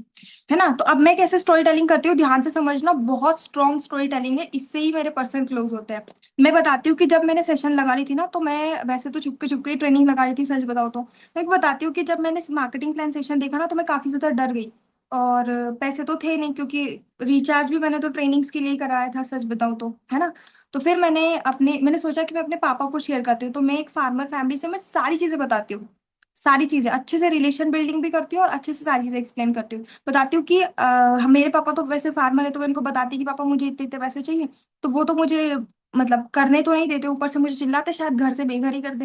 है ना। तो अब मैं कैसे स्टोरी टेलिंग करती हूँ, ध्यान से समझना, बहुत स्ट्रॉन्ग स्टोरी टेलिंग है, इससे ही मेरे पर्सन क्लोज होते हैं। मैं बताती हूँ कि जब मैंने सेशन लगा रही थी ना, तो मैं वैसे तो चुपके चुपके ही ट्रेनिंग लगा रही थी, सच बताओ तो। मैं बताती हूँ कि जब मैंने मार्केटिंग प्लान सेशन देखा ना, तो मैं काफी ज्यादा डर गई। और पैसे तो थे नहीं, क्योंकि रिचार्ज भी मैंने तो ट्रेनिंग्स के लिए ही कराया था, सच बताऊँ तो, है ना। तो फिर मैंने सोचा कि मैं अपने पापा को शेयर करती हूँ, तो मैं एक फार्मर फैमिली से मैं सारी चीजें बताती हूँ। सारी चीजें अच्छे से रिलेशन बिल्डिंग भी करती हूँ और अच्छे से सारी चीजें एक्सप्लेन करती हूँ। बताती हूँ कि मेरे पापा तो वैसे फार्मर है, तो मैं उनको बताती कि पापा मुझे इतने इतने पैसे चाहिए। तो वो तो मुझे मतलब करने तो नहीं देते, ऊपर से मुझे चिल्लाते, शायद घर से बेघर ही कर दे,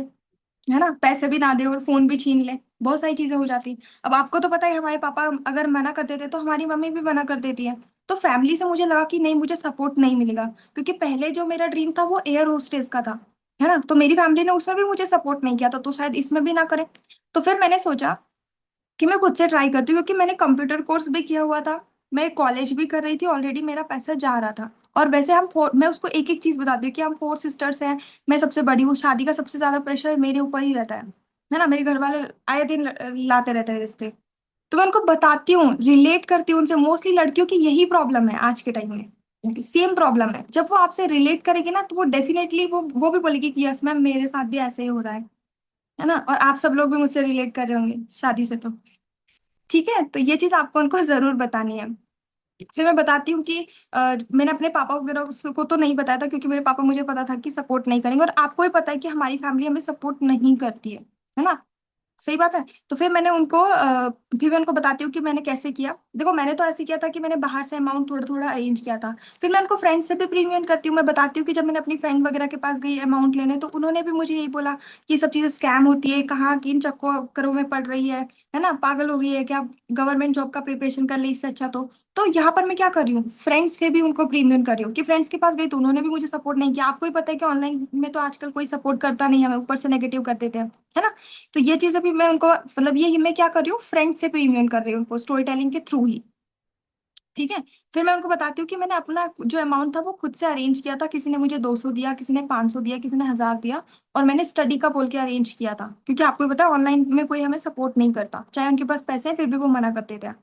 है ना, पैसे भी ना दे और फोन भी छीन ले, बहुत सारी चीजें हो जाती। अब आपको तो पता है हमारे पापा अगर मना कर देते तो हमारी मम्मी भी मना कर देती है। तो फैमिली से मुझे लगा कि नहीं, मुझे सपोर्ट नहीं मिलेगा, क्योंकि पहले जो मेरा ड्रीम था वो एयर होस्टेस का था, है ना। तो मेरी फैमिली ने उसमें भी मुझे सपोर्ट नहीं किया था, तो शायद इसमें भी ना करें। तो फिर मैंने सोचा कि मैं खुद से ट्राई करती हूँ, क्योंकि मैंने कंप्यूटर कोर्स भी किया हुआ था, मैं कॉलेज भी कर रही थी, ऑलरेडी मेरा पैसा जा रहा था। और वैसे मैं उसको एक एक चीज बताती हूँ कि हम 4 सिस्टर्स हैं, मैं सबसे बड़ी हूँ, शादी का सबसे ज्यादा प्रेशर मेरे ऊपर ही रहता है ना। मेरे घर वाले आए दिन लाते रहते हैं रिश्ते। तो मैं उनको बताती हूँ, रिलेट करती हूँ उनसे। मोस्टली लड़कियों की यही प्रॉब्लम है आज के टाइम में, सेम प्रॉब्लम है। जब वो आपसे रिलेट करेगी ना, तो वो डेफिनेटली वो भी बोलेगी कि यस मैम, मेरे साथ भी ऐसे ही हो रहा है ना। और आप सब लोग भी मुझसे रिलेट कर रहे होंगे शादी से तो। ठीक है, तो ये चीज आपको उनको जरूर बतानी है। फिर मैं बताती हूँ कि मैंने अपने पापा वगैरह को तो नहीं बताया था, क्योंकि मेरे पापा, मुझे पता था कि सपोर्ट नहीं करेंगे, और आपको भी पता है कि हमारी फैमिली हमें सपोर्ट नहीं करती है ना। सही बात है। तो फिर मैं उनको बताती हूँ कि मैंने कैसे किया। देखो, मैंने तो ऐसे किया था कि मैंने बाहर से अमाउंट थोड़ा थोड़ा अरेंज किया था। फिर मैं उनको फ्रेंड से भी प्रीमियम करती हूँ, मैं बताती हूँ कि जब मैंने अपनी फ्रेंड वगैरह के पास गई अमाउंट लेने, तो उन्होंने भी मुझे यही बोला कि ये सब चीजें स्कैम होती है, कहाँ किन चक्करों में पड़ रही है ना, पागल हो गई है क्या, गवर्नमेंट जॉब का प्रिपरेशन कर ली इससे अच्छा तो यहाँ पर मैं क्या कर रही हूँ, फ्रेंड्स से भी उनको प्रीमियम कर रही हूँ, कि फ्रेंड्स के पास गई तो उन्होंने भी मुझे सपोर्ट नहीं किया। आपको ही पता है कि ऑनलाइन में तो आजकल कोई सपोर्ट करता नहीं है, हमें ऊपर से नेगेटिव कर देते हैं, है ना। तो ये चीज अभी मैं उनको, मतलब ये मैं क्या कर रही हूँ, फ्रेंड से प्रीमियम कर रही हूँ उनको स्टोरी टेलिंग के थ्रू ही। ठीक है। फिर मैं उनको बताती हूँ कि मैंने अपना जो अमाउंट था वो खुद से अरेंज किया था, किसी ने मुझे 200 दिया, किसी ने 500 दिया, किसी ने 1000 दिया। और मैंने स्टडी का बोल के अरेंज किया था, क्योंकि आपको भी पता है ऑनलाइन में कोई हमें सपोर्ट नहीं करता, चाहे उनके पास पैसे हैं फिर भी वो मना कर देते हैं।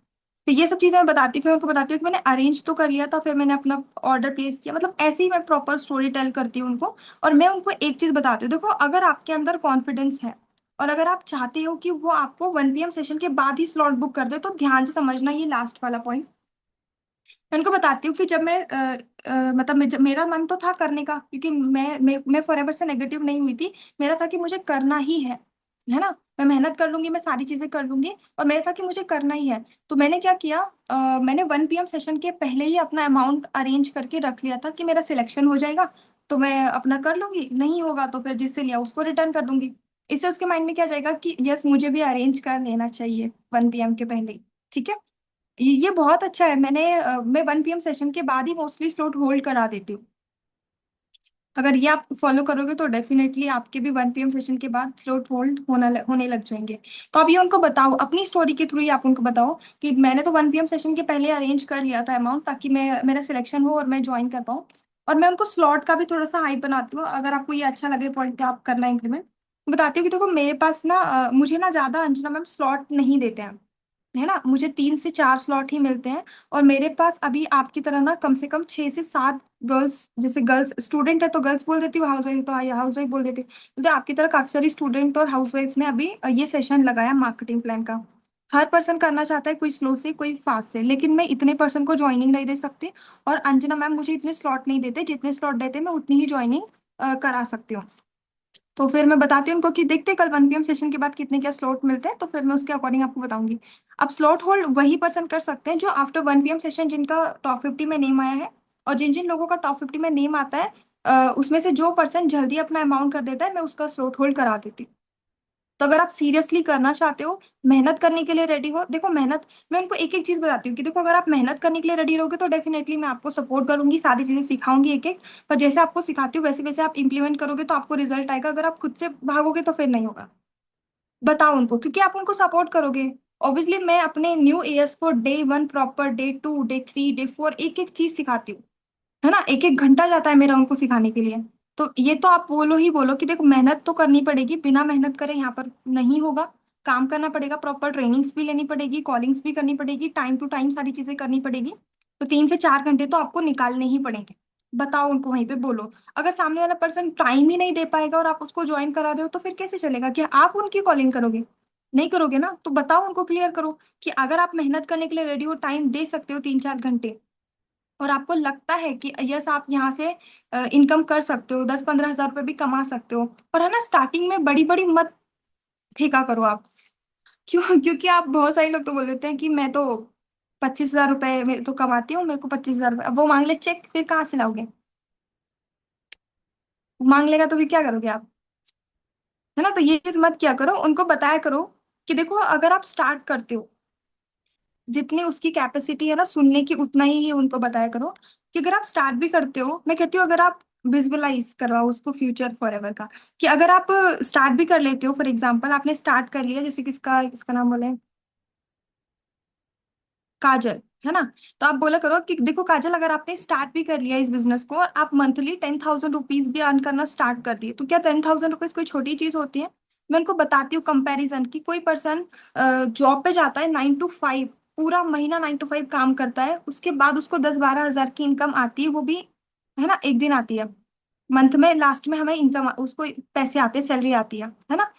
तो ये सब चीजें मैं बताती हूँ, फिर उनको बताती हूँ कि मैंने अरेंज तो कर लिया था, फिर मैंने अपना ऑर्डर प्लेस किया, मतलब ऐसे ही मैं प्रॉपर स्टोरी टेल करती हूँ उनको। और मैं उनको एक चीज बताती हूँ, देखो अगर आपके अंदर कॉन्फिडेंस है, और अगर आप चाहते हो कि वो आपको 1 PM सेशन के बाद ही स्लॉट बुक कर दे, तो ध्यान से समझना ये लास्ट वाला पॉइंट। मैं उनको बताती हूँ कि जब मतलब जब मेरा मन तो था करने का, क्योंकि मैं फॉरएवर से नेगेटिव नहीं हुई थी। मेरा था कि मुझे करना ही है ना। मैं मेहनत कर लूंगी, मैं सारी चीजें कर लूंगी, और मेरा था कि मुझे करना ही है। तो मैंने क्या किया, मैंने 1 PM सेशन के पहले ही अपना अमाउंट अरेंज करके रख लिया था कि मेरा सिलेक्शन हो जाएगा तो मैं अपना कर लूंगी, नहीं होगा तो फिर जिससे लिया उसको रिटर्न कर दूंगी। इससे उसके माइंड में क्या जाएगा कि यस, मुझे भी अरेंज कर लेना चाहिए 1 PM के पहले ही। ठीक है। ये बहुत अच्छा है। मैं 1 PM सेशन के बाद ही मोस्टली स्लॉट होल्ड करा देती हूँ। अगर ये आप फॉलो करोगे तो डेफिनेटली आपके भी 1 PM सेशन के बाद स्लॉट होल्ड होने लग जाएंगे। तो आप ये उनको बताओ, अपनी स्टोरी के थ्रू ही आप उनको बताओ कि मैंने तो 1 PM सेशन के पहले अरेंज कर लिया था अमाउंट, ताकि मैं मेरा सिलेक्शन हो और मैं ज्वाइन कर पाऊँ। और मैं उनको स्लॉट का भी थोड़ा सा हाई बनाती हूँ, अगर आपको ये अच्छा लगे पॉइंट आप करना इंक्रीमेंट। बताती हूँ कि देखो मेरे पास ना मुझे ना ज्यादा अंजना मैम स्लॉट नहीं देते हैं, है ना, मुझे 3 से 4 स्लॉट ही मिलते हैं। और मेरे पास अभी आपकी तरह ना कम से कम 6 से 7 गर्ल्स, जैसे गर्ल्स स्टूडेंट है तो गर्ल्स बोल देती हूँ, हाउस वाइफ तो हाउस वाइफ बोल देती हूँ, तो आपकी तरह काफी सारी स्टूडेंट और हाउस वाइफ ने अभी ये सेशन लगाया मार्केटिंग प्लान का। हर पर्सन करना चाहता है, कोई स्लो से कोई फास्ट से, लेकिन मैं इतने पर्सन को ज्वाइनिंग नहीं दे सकती। और अंजना मैम मुझे इतने स्लॉट नहीं देते, जितने स्लॉट देते मैं उतनी ही ज्वाइनिंग करा सकती हूँ। तो फिर मैं बताती हूँ उनको कि देखते हैं कल 1 PM सेशन के बाद कितने क्या स्लॉट मिलते हैं, तो फिर मैं उसके अकॉर्डिंग आपको बताऊंगी। अब स्लॉट होल्ड वही पर्सन कर सकते हैं जो आफ्टर 1 PM सेशन जिनका टॉप 50 में नेम आया है। और जिन जिन लोगों का टॉप 50 में नेम आता है उसमें से जो पर्सन जल्दी अपना अमाउंट कर देता है मैं उसका स्लॉट होल्ड करा देती हूँ। तो अगर आप सीरियसली करना चाहते हो, मेहनत करने के लिए रेडी हो, देखो मेहनत, मैं उनको एक एक चीज बताती हूँ कि देखो अगर आप मेहनत करने के लिए रेडी रहोगे तो डेफिनेटली मैं आपको सपोर्ट करूंगी, सारी चीजें सिखाऊंगी एक एक। पर जैसे आपको सिखाती हूँ वैसे वैसे आप इंप्लीमेंट करोगे तो आपको रिजल्ट आएगा, अगर आप खुद से भागोगे तो फिर नहीं होगा। बताओ उनको, क्योंकि आप उनको सपोर्ट करोगे। ऑब्वियसली मैं अपने न्यू एयर्स को day 1 proper, day 2, day 3, day 4 एक एक चीज सिखाती हूँ, है ना, एक एक घंटा जाता है मेरा उनको सिखाने के लिए। तो ये तो आप बोलो ही बोलो कि देखो मेहनत तो करनी पड़ेगी, बिना मेहनत करे यहाँ पर नहीं होगा। काम करना पड़ेगा, प्रॉपर ट्रेनिंग्स भी लेनी पड़ेगी, कॉलिंग्स भी करनी पड़ेगी, टाइम टू टाइम सारी चीजें करनी पड़ेगी। तो 3 से 4 घंटे तो आपको निकालने ही पड़ेंगे। बताओ उनको वहीं पे बोलो। अगर सामने वाला पर्सन टाइम ही नहीं दे पाएगा और आप उसको ज्वाइन करा रहे हो तो फिर कैसे चलेगा, क्या आप उनकी कॉलिंग करोगे? नहीं करोगे ना, तो बताओ उनको क्लियर करो कि अगर आप मेहनत करने के लिए रेडी हो, टाइम दे सकते हो 3 4 घंटे, और आपको लगता है कि यस आप यहाँ से इनकम कर सकते हो, 10 15 हज़ार रुपये भी कमा सकते हो, और है ना स्टार्टिंग में बड़ी बड़ी मत फेंका करो आप। क्यों? क्योंकि आप बहुत सारे लोग तो बोल देते हैं कि मैं तो 25 हज़ार रुपये मेरे तो कमाती हूँ, मेरे को 25 हज़ार रुपये, अब वो मांग ले चेक, फिर कहाँ से लाओगे? मांग लेगा तो फिर क्या करोगे आप? है ना, तो ये चीज मत किया करो, उनको बताया करो कि देखो अगर आप स्टार्ट करते हो, जितनी उसकी कैपेसिटी है ना सुनने की उतना ही उनको बताया करो। कि अगर आप स्टार्ट भी करते हो, मैं कहती हूँ अगर आप विजुअलाइज करवाओ उसको फ्यूचर फॉरएवर का, कि अगर आप स्टार्ट भी कर लेते हो, फॉर एग्जांपल आपने स्टार्ट कर लिया, जैसे किसका इसका नाम बोले, काजल, है ना। तो आप बोला करो कि देखो काजल अगर आपने स्टार्ट भी कर लिया इस बिजनेस को और आप मंथली 10,000 रुपीज भी अर्न करना स्टार्ट कर दिए, तो क्या 10,000 रुपीज कोई छोटी चीज होती है? मैं उनको बताती हूँ कंपैरिजन की, कोई पर्सन जॉब पे जाता है 9 to 5, पूरा महीना 9 to 5 काम करता है, उसके बाद उसको 10 12 हज़ार की इनकम आती है, वो भी है ना एक दिन आती है, मंथ में लास्ट में हमें इनकम उसको पैसे आते हैं, सैलरी आती है ना।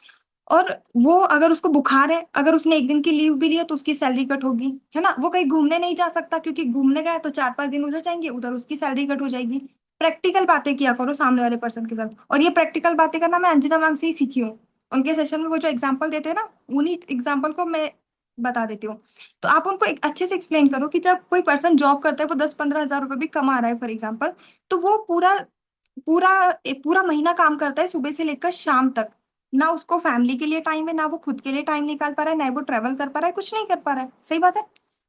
और वो अगर उसको बुखार है, अगर उसने एक दिन की लीव भी लिया तो उसकी सैलरी कट होगी, है ना, वो कहीं घूमने नहीं जा सकता क्योंकि घूमने गया तो 4 5 दिन उधर जाएंगे, उधर उसकी सैलरी कट हो जाएगी। प्रैक्टिकल बातें किया करो सामने वाले पर्सन के साथ, और ये प्रैक्टिकल बातें करना मैं अंजना मैम से ही सीखी हूँ। उनके सेशन में वो जो एग्जाम्पल देते हैं ना, उन्हीं एग्जाम्पल को मैं बता देती हूँ। तो आप उनको एक अच्छे से एक्सप्लेन करो कि जब कोई पर्सन जॉब करता है, वो 10 15 हज़ार रुपये भी कमा रहा है फॉर एग्जाम्पल, तो वो पूरा पूरा एक पूरा महीना काम करता है सुबह से लेकर शाम तक, ना उसको फैमिली के लिए टाइम है, ना वो खुद के लिए टाइम निकाल पा रहा है, ना वो ट्रेवल कर पा रहा है, कुछ नहीं कर पा रहा है, सही बात है।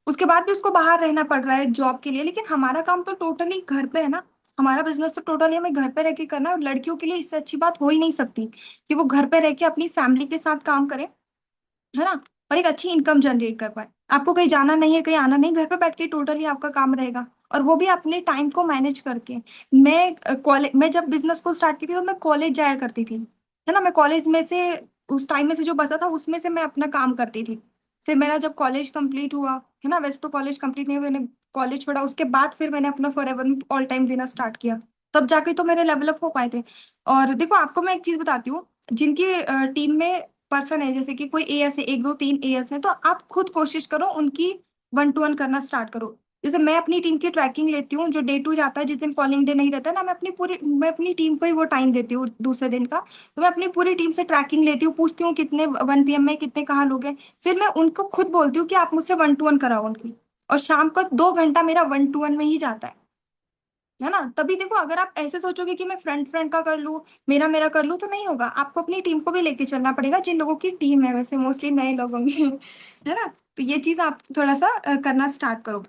उसके बाद भी उसको बाहर रहना पड़ रहा है जॉब के लिए, लेकिन हमारा काम तो टोटली घर पे है ना, हमारा बिजनेस तो टोटली हमें घर पे रह के करना है, और लड़कियों के लिए इससे अच्छी बात हो ही नहीं सकती कि वो घर पे रह के अपनी फैमिली के साथ काम करे, है ना, और एक अच्छी इनकम जनरेट कर पाए। आपको कहीं जाना नहीं है, कहीं आना नहीं, घर पे बैठ के टोटली आपका काम रहेगा, और वो भी अपने टाइम को मैनेज करके। मैं कॉलेज मैं जब बिजनेस को स्टार्ट की थी तो मैं कॉलेज जाया करती थी, है ना, मैं कॉलेज में से उस टाइम में से जो बचा था उसमें से मैं अपना काम करती थी। फिर मेरा जब कॉलेज कंप्लीट हुआ, है ना, वैसे तो कॉलेज कंप्लीट नहीं हुआ, मैंने कॉलेज छोड़ा, उसके बाद फिर मैंने अपना फॉर एवर ऑल टाइम देना स्टार्ट किया, तब जाके तो मेरे लेवल अप हो पाए थे। और देखो आपको मैं एक चीज बताती हूँ, जिनकी टीम में पर्सन है, जैसे कि कोई एएस है, 1 2 3 एएस है, तो आप खुद कोशिश करो उनकी 1 to 1 करना स्टार्ट करो। जैसे मैं अपनी टीम की ट्रैकिंग लेती हूँ, जो डे 2 जाता है, जिस दिन कॉलिंग डे नहीं रहता है ना, मैं अपनी टीम को ही वो टाइम देती हूँ दूसरे दिन का, तो मैं अपनी पूरी टीम से ट्रैकिंग लेती हूँ, पूछती हूँ कितने 1 PM में कितने कहाँ लोग हैं, फिर मैं उनको खुद बोलती हूँ कि आप मुझसे 1 to 1 कराओ उनकी, और शाम को 2 घंटा मेरा 1 to 1 में ही जाता है ना। तभी देखो अगर आप ऐसे सोचोगे कि मैं फ्रेंड फ्रेंड का कर लूँ, मेरा मेरा कर लूँ, तो नहीं होगा, आपको अपनी टीम को भी लेके चलना पड़ेगा, जिन लोगों की टीम है, वैसे मोस्टली नए लोग होंगे है ना। तो ये चीज आप थोड़ा सा करना स्टार्ट करो।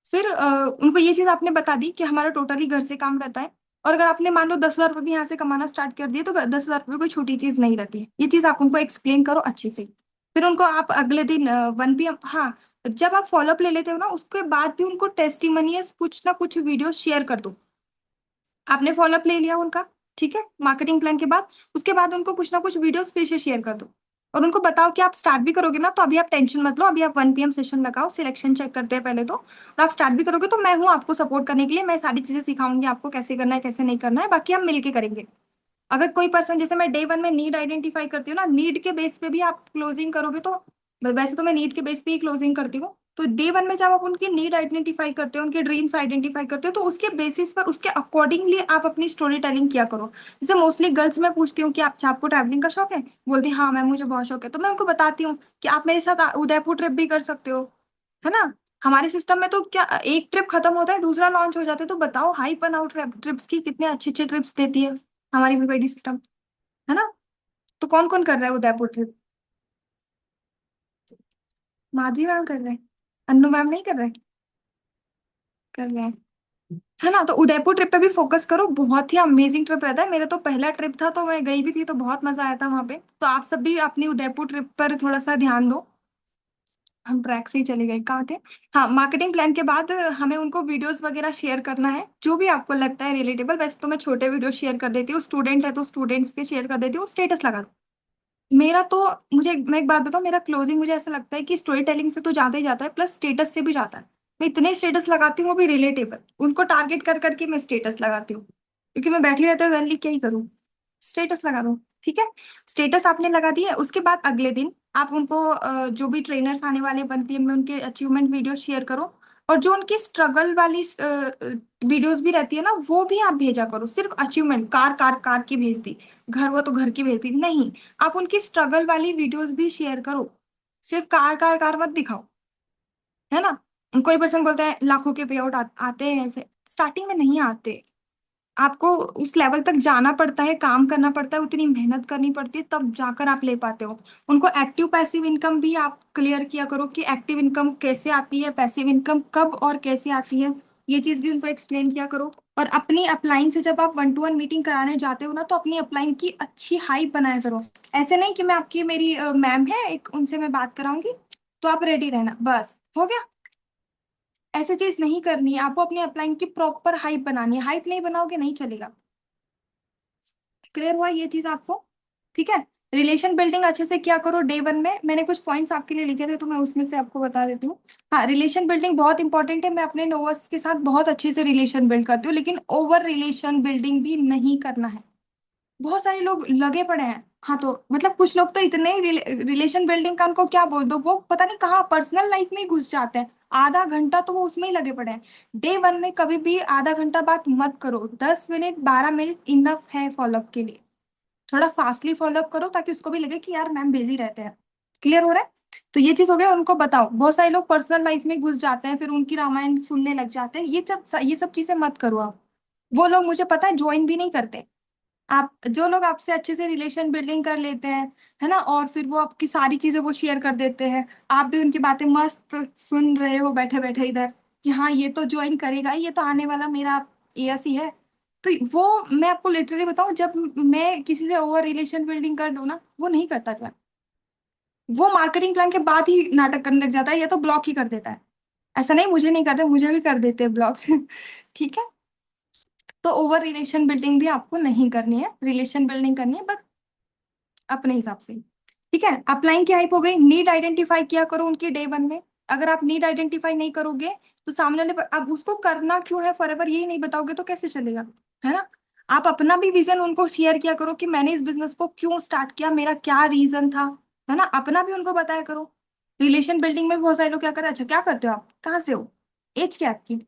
फिर उनको ये चीज आपने बता दी कि हमारा टोटली घर से काम रहता है, और अगर आपने मान लो 10 हज़ार रुपये भी यहाँ से कमाना स्टार्ट कर दिए, तो 10 हज़ार रुपये कोई छोटी चीज नहीं रहती है, ये चीज आप उनको एक्सप्लेन करो अच्छे से। फिर उनको आप अगले दिन 1 PM, हाँ, जब आप फॉलोअप ले लेते हो ना, उसके बाद भी उनको टेस्टिमोनियल्स कुछ ना कुछ वीडियो शेयर कर दो, आपने फॉलोअप ले लिया उनका, ठीक है, मार्केटिंग प्लान के बाद उसके बाद उनको कुछ ना कुछ वीडियोस फिर से शेयर कर दो। और उनको बताओ कि आप स्टार्ट भी करोगे ना, तो अभी आप टेंशन मत लो, अभी आप 1 PM सेशन लगाओ, सिलेक्शन चेक करते हैं पहले तो, और आप स्टार्ट भी करोगे तो मैं हूँ आपको सपोर्ट करने के लिए, मैं सारी चीजें सिखाऊंगी आपको कैसे करना है कैसे नहीं करना है, बाकी हम मिलके करेंगे। अगर कोई पर्सन, जैसे मैं डे 1 में नीड आइडेंटिफाई करती हूँ ना, नीड के बेस पे भी आप क्लोजिंग करोगे तो, वैसे तो मैं नीड के बेस पे ही क्लोजिंग करती हूँ, तो डे 1 में जब आप उनकी नीड आइडेंटिफाई करते हो, उनके ड्रीम्स आइडेंटिफाई करते हो, तो उसके बेसिस पर उसके अकॉर्डिंगली आप अपनी स्टोरी टेलिंग किया करो। जैसे मोस्टली गर्ल्स में पूछती हूँ कि आप आपको ट्रैवलिंग का शौक है, बोलती हैं हाँ मैम मुझे बहुत शौक है, तो मैं उनको बताती हूँ कि आप मेरे साथ उदयपुर ट्रिप भी कर सकते हो, है ना। हमारे सिस्टम में तो क्या एक ट्रिप खत्म होता है दूसरा लॉन्च हो जाता है, तो बताओ हाई पन आउट ट्रिप्स की कितने अच्छे अच्छे ट्रिप्स देती है हमारी बीपीडी सिस्टम, है ना। तो कौन कौन कर रहा है उदयपुर ट्रिप? माधवी मैम कर रहे हैं, अन्नू मैम नहीं कर रहे? कर रहे हैं, है ना। तो उदयपुर ट्रिप पे भी फोकस करो, बहुत ही अमेजिंग ट्रिप रहता है, मेरा तो पहला ट्रिप था तो मैं गई भी थी, तो बहुत मजा आया था वहां पे, तो आप सब भी अपनी उदयपुर ट्रिप पर थोड़ा सा ध्यान दो। हम ट्रैक से ही चले गए, कहाँ थे? हाँ, मार्केटिंग प्लान के बाद हमें उनको वीडियोस वगैरह शेयर करना है, जो भी आपको लगता है रिलेटेबल, वैसे तो मैं छोटे वीडियो शेयर कर देती हूँ, स्टूडेंट है तो स्टूडेंट्स के शेयर कर देती हूँ, स्टेटस लगा दो। मेरा तो, मुझे मैं एक बात बताऊं, मेरा क्लोजिंग मुझे ऐसा लगता है कि स्टोरी टेलिंग से तो जाता ही जाता है, प्लस स्टेटस से भी जाता है। मैं इतने स्टेटस लगाती हूँ वो भी रिलेटेबल, उनको टारगेट कर करके मैं स्टेटस लगाती हूँ, क्योंकि मैं बैठी रहती हूँ वैली, क्या ही करूँ, स्टेटस लगा दूँ, ठीक है। स्टेटस आपने लगा दिया, उसके बाद अगले दिन आप उनको जो भी ट्रेनर्स आने वाले बनती है मैं उनके अचीवमेंट वीडियो शेयर करो, और जो उनकी स्ट्रगल वाली वीडियोस भी रहती है ना, वो भी आप भेजा करो। सिर्फ अचीवमेंट कार कार कार की भेज दी, घर हुआ तो घर की भेज दी, नहीं, आप उनकी स्ट्रगल वाली वीडियोस भी शेयर करो, सिर्फ कार कार कार मत दिखाओ, है ना। कोई पर्सन बोलता है लाखों के पे आउट आते हैं ऐसे, स्टार्टिंग में नहीं आते, आपको उस लेवल तक जाना पड़ता है, काम करना पड़ता है, उतनी मेहनत करनी पड़ती है, तब जाकर आप ले पाते हो। उनको एक्टिव पैसिव इनकम भी आप क्लियर किया करो कि एक्टिव इनकम कैसे आती है, पैसिव इनकम कब और कैसे आती है, ये चीज भी उनको एक्सप्लेन किया करो। और अपनी अपलाइन से जब आप 1 to 1 मीटिंग कराने जाते हो ना, तो अपनी अपलाइन की अच्छी हाइप बनाया करो। ऐसे नहीं कि मैं आपकी, मेरी मैम है एक, उनसे मैं बात कराऊंगी तो आप रेडी रहना, बस हो गया। ऐसे चीज नहीं करनी है, आपको अपनी अपलाइन की प्रॉपर हाइप बनानी है, हाइप नहीं बनाओगे नहीं चलेगा। क्लियर हुआ ये चीज आपको? ठीक है। रिलेशन बिल्डिंग अच्छे से क्या करो डे 1 में, मैंने कुछ पॉइंट्स आपके लिए लिखे थे तो मैं उसमें से आपको बता देती हूँ। हाँ, रिलेशन बिल्डिंग बहुत इंपॉर्टेंट है, मैं अपने नोवर्स के साथ बहुत अच्छे से रिलेशन बिल्ड करती हूँ, लेकिन ओवर रिलेशन बिल्डिंग भी नहीं करना है। बहुत सारे लोग लगे पड़े हैं, हाँ तो मतलब कुछ लोग तो इतने रिलेशन बिल्डिंग का उनको क्या बोल दो, वो पता नहीं कहाँ पर्सनल लाइफ में ही घुस जाते हैं, आधा घंटा तो वो उसमें ही लगे पड़े हैं। डे 1 में कभी भी आधा घंटा बात मत करो, 10 मिनट 12 मिनट इनफ है फॉलोअप के लिए। थोड़ा फास्टली फॉलोअप करो ताकि उसको भी लगे कि यार मैम बिजी रहते हैं। क्लियर हो रहा है? तो ये चीज हो गया, उनको बताओ। बहुत सारे लोग पर्सनल लाइफ में घुस जाते हैं, फिर उनकी रामायण सुनने लग जाते हैं, ये सब चीजें मत करो आप। वो लोग मुझे पता है ज्वाइन भी नहीं करते। आप, जो लोग आपसे अच्छे से रिलेशन बिल्डिंग कर लेते हैं, है ना, और फिर वो आपकी सारी चीजें वो शेयर कर देते हैं, आप भी उनकी बातें मस्त सुन रहे हो बैठे बैठे इधर, कि हाँ ये तो ज्वाइन करेगा, ये तो आने वाला मेरा एएस ही है। तो वो, मैं आपको लिटरली बताऊं, जब मैं किसी से ओवर रिलेशन बिल्डिंग कर लूं ना, वो नहीं करता था, वो मार्केटिंग प्लान के बाद ही नाटक करने लग जाता है, या तो ब्लॉक ही कर देता है। ऐसा नहीं मुझे नहीं करते, मुझे भी कर देते हैं ब्लॉक ठीक है। तो ओवर रिलेशन बिल्डिंग भी आपको नहीं करनी है, रिलेशन बिल्डिंग करनी है बस अपने हिसाब से। ठीक है, अप्लाइंग की हाइप हो गई, नीड आइडेंटिफाई किया करो उनकी डे 1 में। अगर आप नीड आइडेंटिफाई नहीं करोगे तो सामने वाले अब उसको करना क्यों है फॉरएवर यही नहीं बताओगे तो कैसे चलेगा, है ना। आप अपना भी विजन उनको शेयर किया करो कि मैंने इस बिजनेस को क्यों स्टार्ट किया, मेरा क्या रीजन था, है ना, अपना भी उनको बताया करो। रिलेशन बिल्डिंग में बहुत सारे लोग क्या करते हैं, अच्छा क्या करते हो आप, कहाँ से हो, एज क्या है आपकी,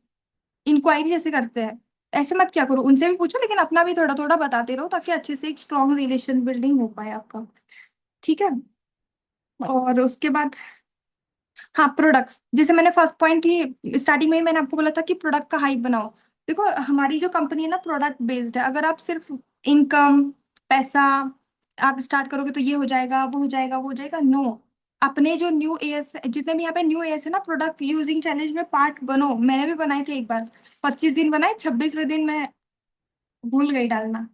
इंक्वायरी जैसे करते हैं। ऐसे मत क्या करो, उनसे भी पूछो लेकिन अपना भी थोड़ा थोड़ा बताते रहो, ताकि अच्छे से एक स्ट्रॉन्ग रिलेशन बिल्डिंग हो पाए आपका। ठीक है। और उसके बाद, हाँ, प्रोडक्ट्स, जैसे मैंने फर्स्ट पॉइंट ही स्टार्टिंग में ही मैंने आपको बोला था कि प्रोडक्ट का हाइप बनाओ। देखो हमारी जो कंपनी है ना प्रोडक्ट बेस्ड है, अगर आप सिर्फ इनकम, पैसा, आप स्टार्ट करोगे तो ये हो जाएगा वो हो जाएगा वो हो जाएगा, नो। अपने जो न्यू एएस जितने भी यहाँ पे न्यू एएस है ना, प्रोडक्ट यूजिंग चैलेंज में पार्ट बनो, मैंने भी बनाए थे एक बार, 25 दिन बनाए, 26वें दिन मैं भूल गई डालना।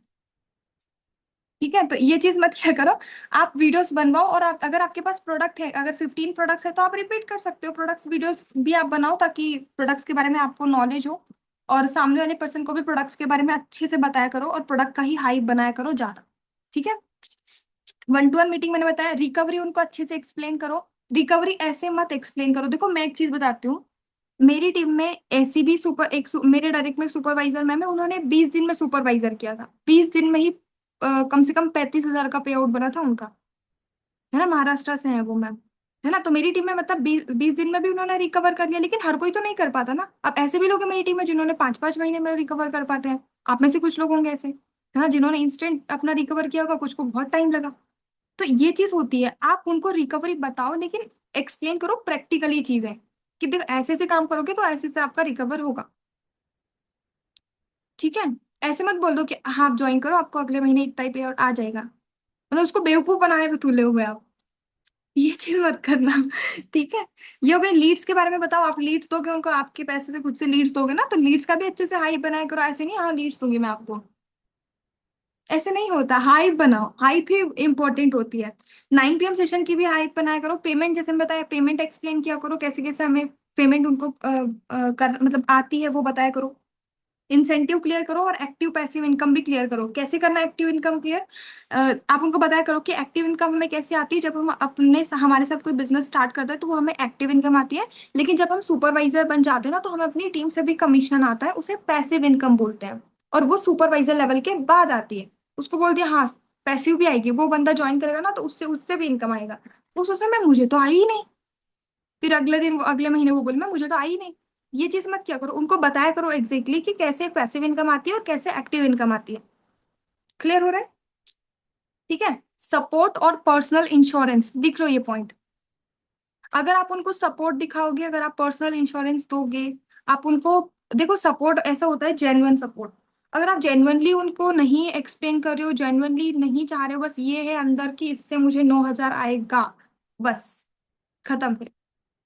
ठीक है, तो ये चीज मत क्या करो, आप वीडियोस बनवाओ, और आप अगर आपके पास प्रोडक्ट है, अगर 15 प्रोडक्ट्स है तो आप रिपीट कर सकते हो प्रोडक्ट्स वीडियोस भी आप बनाओ, ताकि प्रोडक्ट्स के बारे में आपको नॉलेज हो। और सामने वाले पर्सन को भी प्रोडक्ट्स के बारे में अच्छे से बताया करो और प्रोडक्ट का ही हाइप बनाया करो ज्यादा। ठीक है। 1 to 1 मीटिंग मैंने बताया, रिकवरी उनको अच्छे से एक्सप्लेन करो। रिकवरी ऐसे मत एक्सप्लेन करो, देखो मैं एक चीज बताती हूँ, मेरी टीम में ऐसी भी मेरे डायरेक्ट में सुपरवाइजर मैम है, उन्होंने 20 दिन में सुपरवाइजर किया था, 20 दिन में ही कम से कम 35,000 का पे आउट बना था उनका। है ना, महाराष्ट्र से है वो मैम। है ना, तो मेरी टीम में मतलब 20 दिन में भी उन्होंने रिकवर कर लिया, लेकिन हर कोई तो नहीं कर पाता ना। अब ऐसे भी लोग हैं मेरी टीम में जिन्होंने 5-5 महीने में रिकवर कर पाते हैं। आप में से कुछ लोग होंगे ऐसे, है ना, जिन्होंने इंस्टेंट अपना रिकवर किया होगा, कुछ को बहुत टाइम लगा। तो ये चीज होती है, आप उनको रिकवरी बताओ लेकिन एक्सप्लेन करो प्रैक्टिकली चीजें, कि देखो ऐसे से काम करोगे तो ऐसे से आपका रिकवर होगा। ठीक है। ऐसे मत बोल दो कि हाँ आप ज्वाइन करो, आपको अगले महीने इतना ही पे आउट आ जाएगा, मतलब उसको बेवकूफ बनाए हुए तुले हुए आप। ये चीज मत करना। ठीक है। ये हो गए लीड्स के बारे में। बताओ, आप लीड्स दोगे उनको, आपके पैसे से खुद से लीड्स दोगे ना, तो लीड्स का भी अच्छे से हाइप बनाया करो। ऐसे नहीं हाँ लीड्स दूंगी मैं आपको, ऐसे नहीं होता। हाइप बनाओ, हाइप ही इंपॉर्टेंट होती है। 9 PM सेशन की भी हाइप बनाया करो। पेमेंट जैसे मैं बताया, पेमेंट एक्सप्लेन किया करो, कैसे कैसे हमें पेमेंट उनको मतलब आती है वो बताया करो। इंसेंटिव क्लियर करो और एक्टिव पैसिव इनकम भी क्लियर करो। कैसे करना एक्टिव इनकम क्लियर, आप उनको बताया करो कि एक्टिव इनकम हमें कैसे आती है। जब हम हमारे साथ कोई बिजनेस स्टार्ट करता है तो वो हमें एक्टिव इनकम आती है, लेकिन जब हम सुपरवाइजर बन जाते हैं ना तो हमें अपनी टीम से भी कमीशन आता है, उसे पैसिव इनकम बोलते हैं। और वो सुपरवाइजर लेवल के बाद आती है। उसको बोल दिया हाँ पैसिव भी आएगी, वो बंदा ज्वाइन करेगा ना तो उससे उससे भी इनकम आएगा। वो सोच रहा है मैं मुझे तो आई ही नहीं, फिर अगले दिन अगले महीने वो बोले मैं मुझे तो आई ही नहीं। ये चीज मत क्या करो, उनको बताया करो एग्जैक्टली कि कैसे पैसिव इनकम आती है और कैसे एक्टिव इनकम आती है। क्लियर हो रहा है। ठीक है। सपोर्ट और पर्सनल इंश्योरेंस, दिख लो ये पॉइंट। अगर आप उनको सपोर्ट दिखाओगे, अगर आप पर्सनल इंश्योरेंस दोगे, आप उनको, देखो सपोर्ट ऐसा होता है जेन्युइन सपोर्ट। अगर आप जेन्युइनली उनको नहीं एक्सप्लेन कर रहे हो, जेन्युइनली नहीं चाह रहे हो, बस ये है अंदर की इससे मुझे 9,000 आएगा, बस खत्म, फिर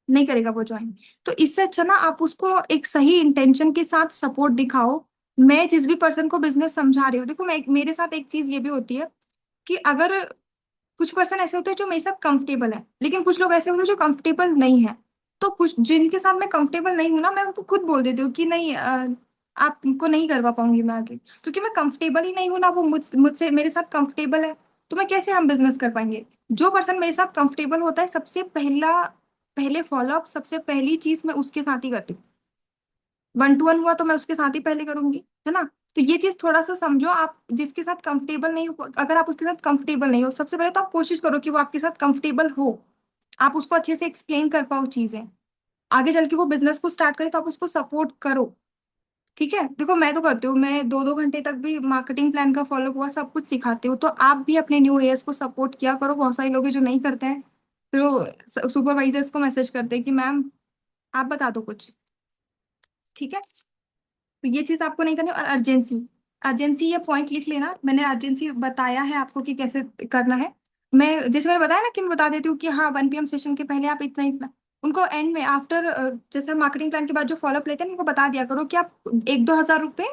नहीं करेगा वो ज्वाइन। तो इससे अच्छा ना आप उसको एक सही इंटेंशन के साथ सपोर्ट दिखाओ। मैं जिस भी पर्सन को बिजनेस समझा रही हूँ, देखो मैं मेरे साथ एक चीज ये भी होती है कि अगर कुछ पर्सन ऐसे होते हैं जो मेरे साथ कंफर्टेबल है, लेकिन कुछ लोग ऐसे होते हैं जो कंफर्टेबल नहीं है। तो कुछ जिनके साथ मैं कंफर्टेबल नहीं हूं ना, मैं उनको खुद बोल देती हूँ कि नहीं आपको नहीं करवा पाऊंगी मैं आगे, क्योंकि मैं कंफर्टेबल ही नहीं हूं ना, वो मुझसे मेरे साथ कंफर्टेबल है, तो मैं कैसे हम बिजनेस कर पाएंगे। जो पर्सन मेरे साथ कंफर्टेबल होता है, सबसे पहले फॉलोअप, सबसे पहली चीज मैं उसके साथ ही करती हूँ। 1 to 1 हुआ तो मैं उसके साथ ही पहले करूंगी, है ना। तो ये चीज थोड़ा सा समझो, आप जिसके साथ कंफर्टेबल नहीं हो, अगर आप उसके साथ कंफर्टेबल नहीं हो, सबसे पहले तो आप कोशिश करो कि वो आपके साथ कंफर्टेबल हो, आप उसको अच्छे से एक्सप्लेन कर पाओ चीजें, आगे चल के वो बिजनेस को स्टार्ट करे तो आप उसको सपोर्ट करो। ठीक है। देखो मैं तो करती हूँ, मैं 2-2 घंटे तक भी मार्केटिंग प्लान का फॉलो हुआ सब कुछ सिखाती हूँ, तो आप भी अपने न्यू एयर्स को सपोर्ट किया करो। बहुत सारे लोग हैं जो नहीं करते हैं, फिर वो सुपरवाइजर्स को मैसेज करते हैं कि मैम आप बता दो कुछ। ठीक है। तो ये चीज आपको नहीं करनी। और अर्जेंसी, अर्जेंसी ये पॉइंट लिख लेना, मैंने अर्जेंसी बताया है आपको कि कैसे करना है। मैं जैसे मैंने बताया ना कि मैं बता देती हूँ कि हाँ 1 PM सेशन के पहले आप इतना इतना, उनको एंड में आफ्टर जैसे मार्केटिंग प्लान के बाद जो फॉलोअप लेते हैं उनको बता दिया करो कि आप 1-2 हज़ार रुपये,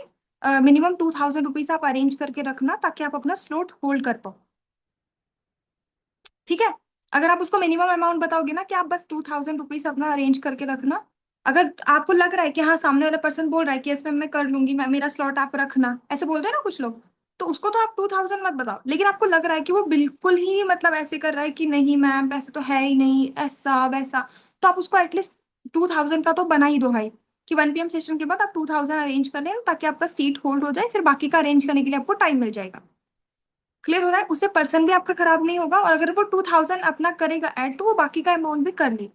मिनिमम 2,000 रुपीज आप अरेंज करके रखना, ताकि आप अपना स्लॉट होल्ड कर पाओ। ठीक है। अगर आप उसको मिनिमम अमाउंट बताओगे ना कि आप बस 2,000 रुपीज अपना अरेंज करके रखना, अगर आपको लग रहा है कि हाँ सामने वाला पर्सन बोल रहा है कि इसमें मैं कर लूंगी, मैं मेरा स्लॉट आप रखना, ऐसे बोलते हैं ना कुछ लोग, तो उसको तो आप 2,000 मत बताओ। लेकिन आपको लग रहा है कि वो बिल्कुल ही मतलब ऐसे कर रहा है कि नहीं मैम पैसे तो है ही नहीं, ऐसा वैसा, तो आप उसको एटलीस्ट 2,000 का तो बना ही दो भाई, कि 1 PM सेशन के बाद आप 2,000 अरेंज कर लें, ताकि आपका सीट होल्ड हो जाए, फिर बाकी का अरेंज करने के लिए आपको टाइम मिल जाएगा। क्लियर हो रहा है, उससे पर्सन भी आपका खराब नहीं होगा, और अगर वो 2,000 अपना करेगा ऐड तो वो बाकी का अमाउंट भी कर ले।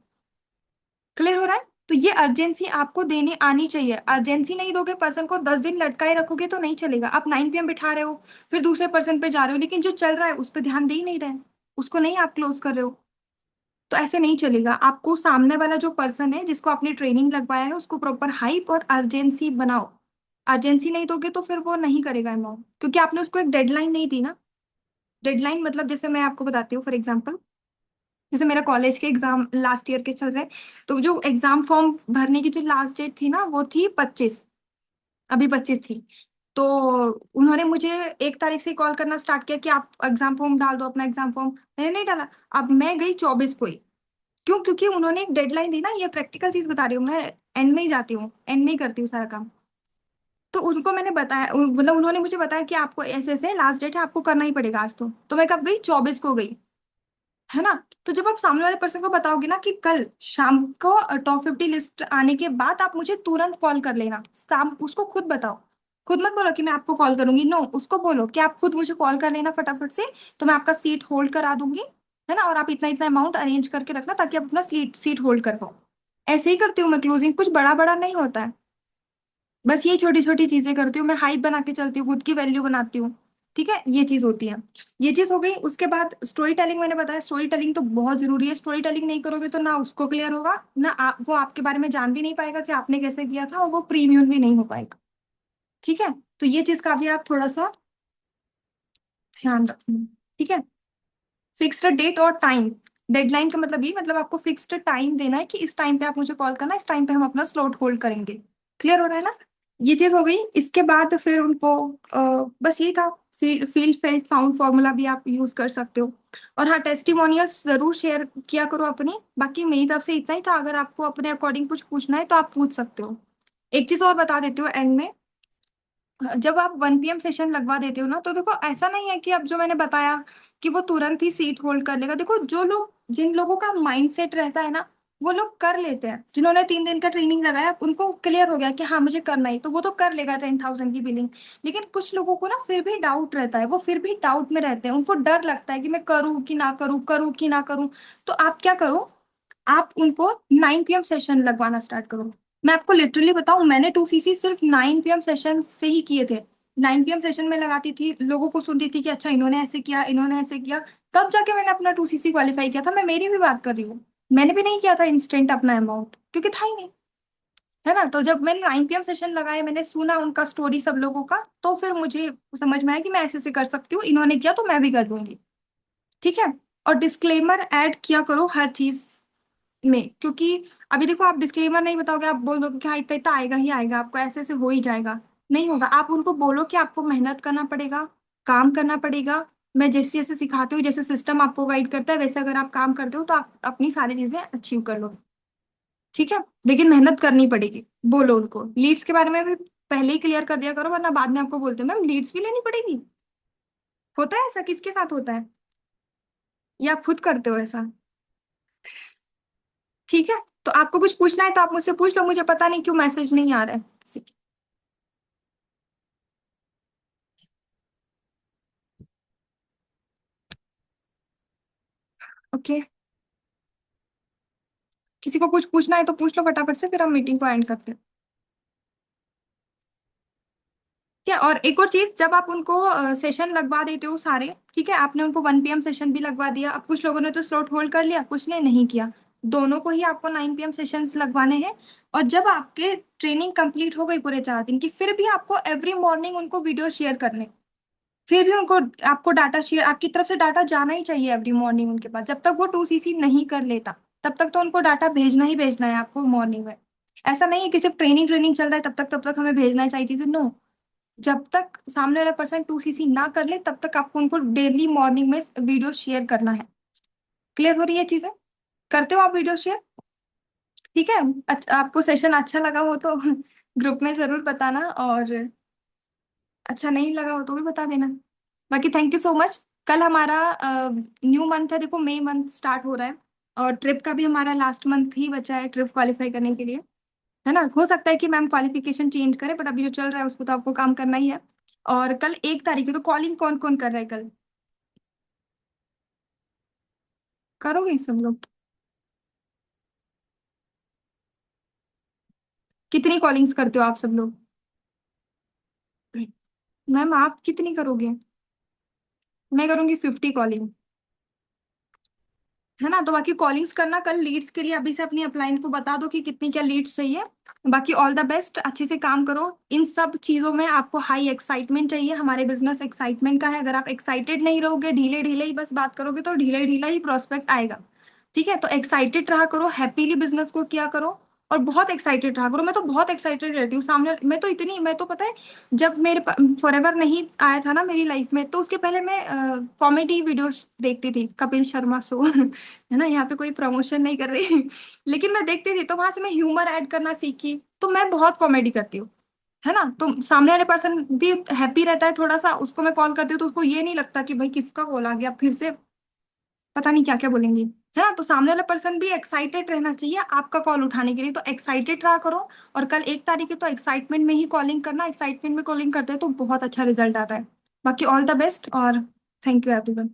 क्लियर हो रहा है। तो ये अर्जेंसी आपको देनी आनी चाहिए। अर्जेंसी नहीं दोगे, पर्सन को 10 दिन लटकाए रखोगे तो नहीं चलेगा। आप 9 PM बिठा रहे हो, फिर दूसरे पर्सन पे जा रहे हो, लेकिन जो चल रहा है उस पर ध्यान दे ही नहीं रहे, उसको नहीं आप क्लोज कर रहे हो, तो ऐसे नहीं चलेगा। आपको सामने वाला जो पर्सन है जिसको आपने ट्रेनिंग लगवाया है उसको प्रॉपर हाइप और अर्जेंसी बनाओ। अर्जेंसी नहीं दोगे तो फिर वो नहीं करेगा अमाउंट, क्योंकि आपने उसको एक डेडलाइन नहीं दी ना। डेडलाइन मतलब जैसे मैं आपको बताती हूँ फॉर एग्जाम्पल, जैसे मेरा कॉलेज के एग्जाम लास्ट ईयर के चल रहे हैं, तो जो एग्जाम फॉर्म भरने की जो लास्ट डेट थी ना वो थी 25, अभी 25 थी। तो उन्होंने मुझे 1 तारीख से कॉल करना स्टार्ट किया कि आप एग्जाम फॉर्म डाल दो, अपना एग्जाम फॉर्म। मैंने नहीं डाला। अब मैं गई 24 को ही। क्यों? क्योंकि उन्होंने एक डेडलाइन दी ना, ये प्रैक्टिकल चीज बता रही हूँ मैं, एंड में ही जाती हूँ, एंड में ही करती हूँ सारा काम। तो उनको मैंने बताया, मतलब उन्होंने मुझे बताया कि आपको ऐसे ऐसे लास्ट डेट है, आपको करना ही पड़ेगा आज। तो मैं कब गई, 24 को गई, है ना। तो जब आप सामने वाले पर्सन को बताओगे ना कि कल शाम को टॉप 50 लिस्ट आने के बाद आप मुझे तुरंत कॉल कर लेना, शाम उसको खुद बताओ। खुद मत बोलो कि मैं आपको कॉल करूंगी, नो, उसको बोलो कि आप खुद मुझे कॉल कर लेना फटाफट से, तो मैं आपका सीट होल्ड करा दूंगी, है ना। और आप इतना इतना अमाउंट अरेंज करके रखना ताकि आप अपना सीट सीट होल्ड कर पाओ। ऐसे ही करती हूँ मैं क्लोजिंग, कुछ बड़ा बड़ा नहीं होता है। बस ये छोटी छोटी चीजें करती हूँ मैं, हाइप बना के चलती हूँ, खुद की वैल्यू बनाती हूँ। ठीक है, ये चीज होती है। ये चीज हो गई। उसके बाद स्टोरी टेलिंग, मैंने बताया स्टोरी टेलिंग तो बहुत जरूरी है। स्टोरी टेलिंग नहीं करोगे तो ना उसको क्लियर होगा, ना वो आपके बारे में जान भी नहीं पाएगा कि आपने कैसे किया था, और वो प्रीमियम भी नहीं हो पाएगा। ठीक है, तो ये चीज का भी आप थोड़ा सा ध्यान रखना। ठीक है, फिक्स्ड डेट और टाइम, डेडलाइन का मतलब ये, मतलब आपको फिक्स्ड टाइम देना है कि इस टाइम पे आप मुझे कॉल करना, इस टाइम पे हम अपना स्लॉट होल्ड करेंगे। क्लियर हो रहा है ना। ये चीज हो गई। इसके बाद फिर उनको बस यही था। फील फेल्ट फाउंड फॉर्मूला भी आप यूज कर सकते हो। और हाँ, टेस्टिमोनियल्स जरूर शेयर किया करो अपनी। बाकी मेरी तरफ से इतना ही था, अगर आपको अपने अकॉर्डिंग कुछ पूछना है तो आप पूछ सकते हो। एक चीज और बता देती हूँ एंड में, जब आप 1 PM सेशन लगवा देते हो ना, तो देखो ऐसा नहीं है कि अब जो मैंने बताया कि वो तुरंत ही सीट होल्ड कर लेगा। देखो जो लोग, जिन लोगों का माइंड सेट रहता है ना, वो लोग कर लेते हैं। जिन्होंने 3 दिन का ट्रेनिंग लगाया, उनको क्लियर हो गया कि हाँ मुझे करना ही, तो वो तो कर लेगा 10,000 की बिलिंग। लेकिन कुछ लोगों को ना फिर भी डाउट रहता है, वो फिर भी डाउट में रहते हैं, उनको डर लगता है कि मैं करूँ कि ना करूँ, करूँ कि ना करूँ। तो आप क्या करो, आप उनको 9 PM सेशन लगवाना स्टार्ट करो। मैं आपको लिटरली बताऊं, मैंने 2CC सिर्फ 9 PM सेशन से ही किए थे। 9 PM सेशन में लगाती थी, लोगों को सुनती थी कि अच्छा इन्होंने ऐसे किया, इन्होंने ऐसे किया, तब जाके मैंने अपना 2CC क्वालिफाई किया था। मैं मेरी भी बात कर रही हूँ, मैंने भी नहीं किया था इंस्टेंट अपना अमाउंट, क्योंकि था ही नहीं, है ना। तो जब मैंने 9 PM सेशन लगाए, मैंने सुना उनका स्टोरी सब लोगों का, तो फिर मुझे समझ में आया कि मैं ऐसे ऐसे कर सकती हूँ, इन्होंने किया तो मैं भी कर दूंगी। ठीक है। और डिस्क्लेमर ऐड किया करो हर चीज में, क्योंकि अभी देखो आप डिस्क्लेमर नहीं बताओगे, आप बोल दोगे कि हाँ इतना इतना आएगा ही आएगा, आपको ऐसे ऐसे हो ही जाएगा। नहीं होगा। आप उनको बोलो कि आपको मेहनत करना पड़ेगा, काम करना पड़ेगा। मैं जैसे जैसे सिखाती हूँ, जैसे सिस्टम आपको गाइड करता है, वैसे अगर आप काम करते हो तो आप अपनी सारी चीजें अचीव कर लो। ठीक है, लेकिन मेहनत करनी पड़ेगी। बोलो उनको लीड्स के बारे में भी पहले ही क्लियर कर दिया करो, वरना बाद में आपको बोलते हो मैम लीड्स भी लेनी पड़ेगी। होता है ऐसा, किसके साथ होता है, या आप खुद करते हो ऐसा। ठीक है, तो आपको कुछ पूछना है तो आप मुझसे पूछ लो, मुझे पता नहीं क्यों मैसेज नहीं आ रहा है किसी के। ओके, किसी को कुछ पूछना है तो पूछ लो फटाफट से, फिर हम मीटिंग को एंड करते हैं। ठीक है, और एक और चीज, जब आप उनको सेशन लगवा देते हो सारे, ठीक है, आपने उनको 1 PM सेशन भी लगवा दिया, अब कुछ लोगों ने तो स्लॉट होल्ड कर लिया, कुछ ने नहीं किया। दोनों को ही आपको 9 PM सेशंस लगवाने हैं। और जब आपके ट्रेनिंग कंप्लीट हो गई पूरे 4 दिन की, फिर भी आपको एवरी मॉर्निंग उनको वीडियो शेयर करने, फिर भी उनको, आपको डाटा शेयर, आपकी तरफ से डाटा जाना ही चाहिए एवरी मॉर्निंग उनके पास। जब तक वो 2CC नहीं कर लेता, तब तक तो उनको डाटा भेजना ही भेजना है आपको मॉर्निंग में। ऐसा नहीं है कि सिर्फ ट्रेनिंग ट्रेनिंग चल रहा है तब तक हमें भेजना है सारी चीजें, नो। जब तक सामने वाला पर्सन 2CC ना कर ले, तब तक आपको उनको डेली मॉर्निंग में वीडियो शेयर करना है। क्लियर हो रही है चीजें, करते हो आप वीडियो शेयर। ठीक है। अच्छा, आपको सेशन अच्छा लगा हो तो ग्रुप में जरूर बताना, और अच्छा नहीं लगा हो तो भी बता देना। बाकी थैंक यू सो मच। कल हमारा न्यू मंथ है, देखो मई मंथ स्टार्ट हो रहा है, और ट्रिप का भी हमारा लास्ट मंथ ही बचा है ट्रिप क्वालिफाई करने के लिए, है ना। हो सकता है कि मैम क्वालिफिकेशन चेंज करे, बट अभी जो चल रहा है उसको तो आपको काम करना ही है। और कल 1 तारीख है, तो कॉलिंग कौन कौन कर रहा है कल, करोगे सब लोग। कितनी कॉलिंग्स करते हो आप सब लोग। मैम आप कितनी करोगे। मैं करूंगी 50 कॉलिंग, है ना। तो बाकी कॉलिंग्स करना कल लीड्स के लिए, अभी से अपनी अपलाइन को बता दो कि कितनी क्या लीड्स चाहिए। बाकी ऑल द बेस्ट, अच्छे से काम करो। इन सब चीजों में आपको हाई एक्साइटमेंट चाहिए, हमारे बिजनेस एक्साइटमेंट का है। अगर आप एक्साइटेड नहीं रहोगे, ढीले ढीले ही बस बात करोगे, तो ढीले ढीला ही प्रोस्पेक्ट आएगा। ठीक है, तो एक्साइटेड रहा करो, हैप्पीली बिजनेस को किया करो, और बहुत एक्साइटेड रहा करो। मैं तो बहुत एक्साइटेड रहती हूँ सामने, मैं तो पता है, जब मेरे फॉरएवर नहीं आया था ना मेरी लाइफ में, तो उसके पहले मैं कॉमेडी वीडियोस देखती थी, कपिल शर्मा शो है ना, यहाँ पे कोई प्रमोशन नहीं कर रही लेकिन मैं देखती थी, तो वहां से मैं ह्यूमर ऐड करना सीखी, तो मैं बहुत कॉमेडी करती हूँ, है ना, तो सामने वाले पर्सन भी हैप्पी रहता है थोड़ा सा, उसको मैं कॉल करती हूँ तो उसको ये नहीं लगता कि भाई किसका कॉल आ गया फिर से, पता नहीं क्या क्या बोलेंगी। है ना, तो सामने वाला पर्सन भी एक्साइटेड रहना चाहिए आपका कॉल उठाने के लिए, तो एक्साइटेड रहा करो। और कल 1 तारीख है तो एक्साइटमेंट में ही कॉलिंग करना, एक्साइटमेंट में कॉलिंग करते हैं तो बहुत अच्छा रिजल्ट आता है। बाकी ऑल द बेस्ट और थैंक यू एवरीवन।